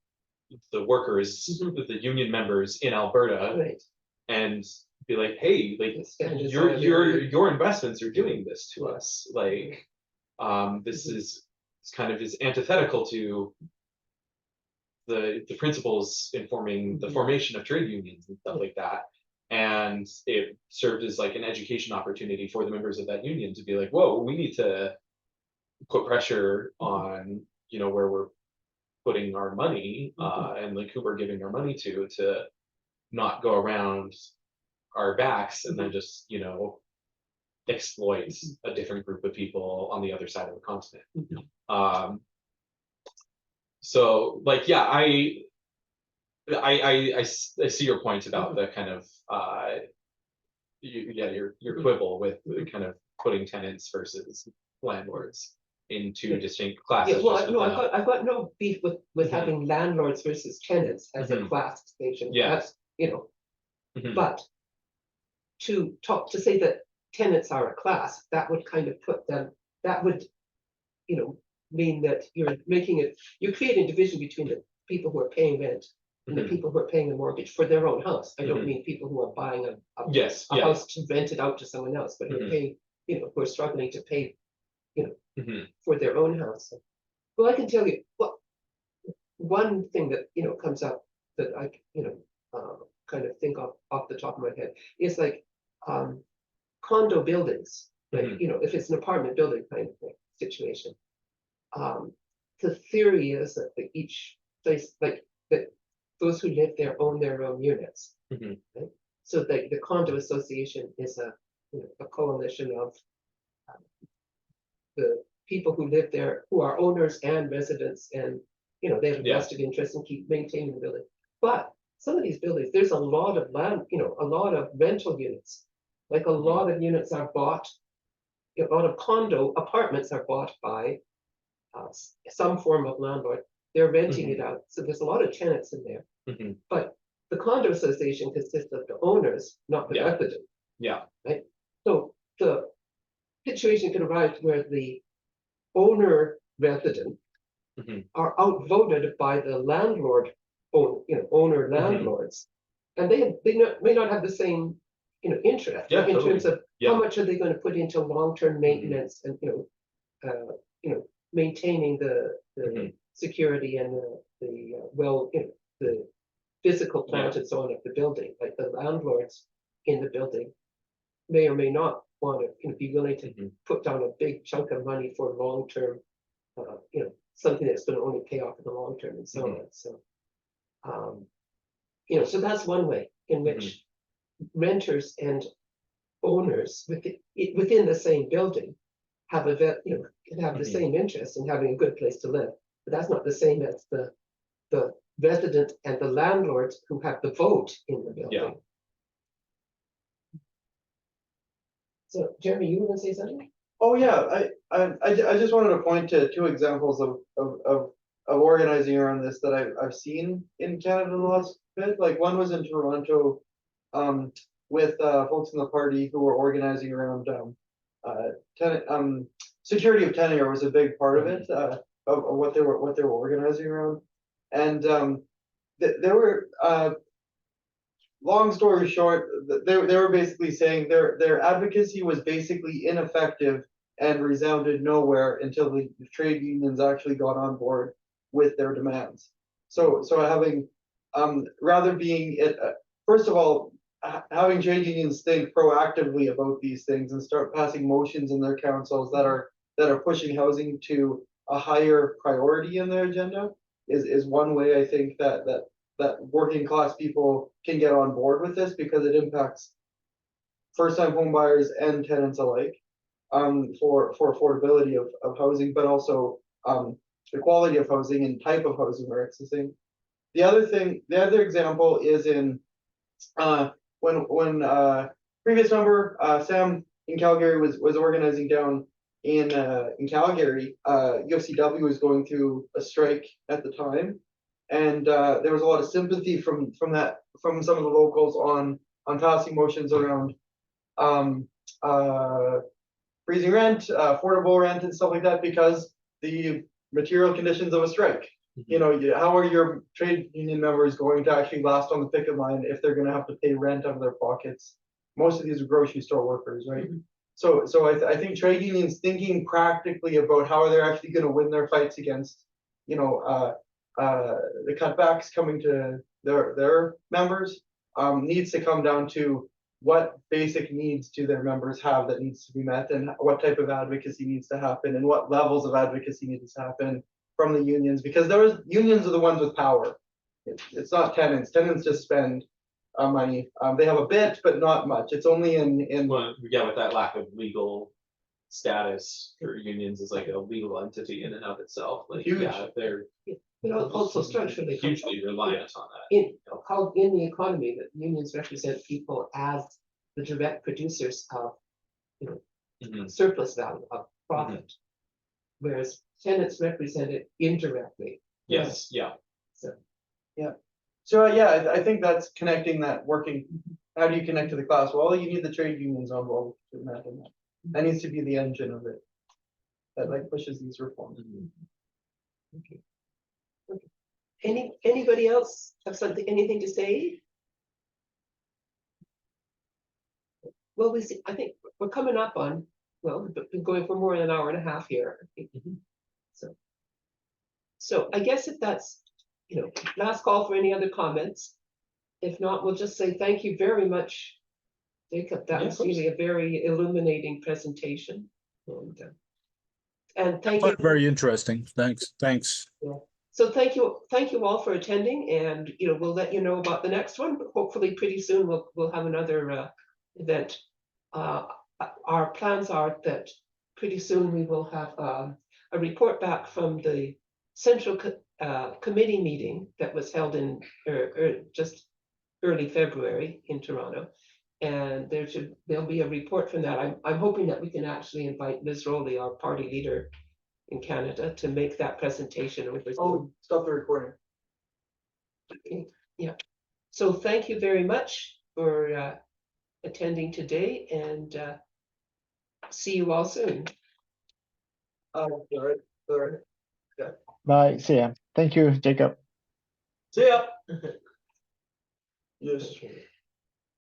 the workers, the union members in Alberta, Right. and be like, hey, like Standards your investments are doing this to us. Like, this is kind of is antithetical to the principles informing the formation of trade unions and stuff like that. And it served as like an education opportunity for the members of that union to be like, whoa, we need to put pressure on, where we're putting our money, and like who we're giving our money to not go around our backs and then just, exploit a different group of people on the other side of the continent. Um, so like, yeah, I see your point about the kind of your quibble with the kind of putting tenants versus landlords in two distinct classes. Yeah, well, no, I've got no beef with Mhm. having landlords versus tenants as a Mhm. class distinction. Yeah. That's, Mhm. but to say that tenants are a class, that would kind of that would, mean that you're creating division between the people who are paying rent and the Mhm. people who are paying a mortgage for their own house. I don't Mhm. mean people who are buying a Yes. a Yeah. house to rent it out to someone else, but who are Mhm. paying, who are struggling to pay, Mhm. for their own house. Well, I can tell you, well, one thing that, comes up that I, kind of think off the top of my head is like, condo buildings, like, Mhm. if it's an apartment building kind of thing, situation. The theory is that each place, like, that those who live there own their own units. Mhm. Right? So the condo association is a coalition of the people who live there, who are owners and residents, and they have a Yeah. vested interest in keep maintaining the building. But some of these buildings, there's a lot of land, a lot of rental units. Like a lot of units are bought, a lot of condo apartments are bought by some form of landlord. They're renting it out. So there's a lot of tenants in there. Mhm. But the condo association consists of the owners, not the Yeah. residents. Yeah. Right? So the situation could arise where the owner resident Mhm. are outvoted by the landlord, owner landlords, and may not have the same, interest, Yeah, like in terms totally. of Yeah. how much are they going to put into long-term maintenance and maintaining the Mhm. security and the physical plant and so on of the building, like the landlords in the building may or may not want to be willing to put down a big chunk of money for long-term, something that's going to only pay off in the long term and so on. So, so that's one way in which renters and owners within the same building have can have the same interest in having a good place to live. But that's not the same as the resident and the landlords who have the vote in the building. Yeah. So, Jeremy, you want to say something? Oh yeah, I just wanted to point to two examples of organizing around this that I've seen in Canada in the last bit. Like one was in Toronto, with folks in the party who were organizing around security of tenure was a big part of it, of what they were organizing around, and there were long story short, they were basically saying their advocacy was basically ineffective and resounded nowhere until the trade unions actually got on board with their demands. So having rather being it first of all, having trade unions think proactively about these things and start passing motions in their councils that are pushing housing to a higher priority in their agenda is one way I think that working class people can get on board with this, because it impacts first time home buyers and tenants alike, for affordability of housing, but also the quality of housing and type of housing where it's the same. The other example is in when previous member Sam in Calgary was organizing down in Calgary. UFCW was going through a strike at the time, and there was a lot of sympathy from some of the locals on passing motions around freezing rent, affordable rent, and stuff like that, because the material conditions of a strike. How are your trade union members going to actually last on the picket line if they're going to have to pay rent out of their pockets? Most of these are grocery store workers, right? So I think trade unions thinking practically about how they're actually going to win their fights against, the cutbacks coming to their members, needs to come down to what basic needs do their members have that needs to be met, and what type of advocacy needs to happen, and what levels of advocacy needs to happen from the unions, because unions are the ones with power. It's not tenants. Tenants just spend money. They have a bit, but not much. It's only in Well, yeah, with that lack of legal status for unions is like a legal entity in and of itself. Like, Huge. yeah, they're But also structurally, hugely reliant on that. in the economy, that unions represent people as the direct producers of surplus value, of profit, whereas tenants represent it indirectly. Yes, yeah. So yeah, I think that's connecting that working. How do you connect to the class? Well, you need the trade unions on board to imagine that. That needs to be the engine of it that like pushes these reforms. Okay. Anybody else have anything to say? Well, we see. I think we're coming up on. Well, we've been going for more than an hour and a half here. So I guess if that's, last call for any other comments. If not, we'll just say thank you very much, Jacob. That was really a very illuminating presentation. And thank you. Very interesting. Thanks. Yeah. So thank you all for attending, and we'll let you know about the next one, but hopefully pretty soon we'll have another event. Our plans are that pretty soon we will have a report back from the central committee meeting that was held in just early February in Toronto, and there'll be a report from that. I'm hoping that we can actually invite Ms. Rowley, our party leader in Canada, to make that presentation over Zoom. Oh, stop the recording. Okay. Yeah. So thank you very much for attending today, and see you all soon. All right. Bye. See ya. Thank you, Jacob. See ya. Yes. Okay.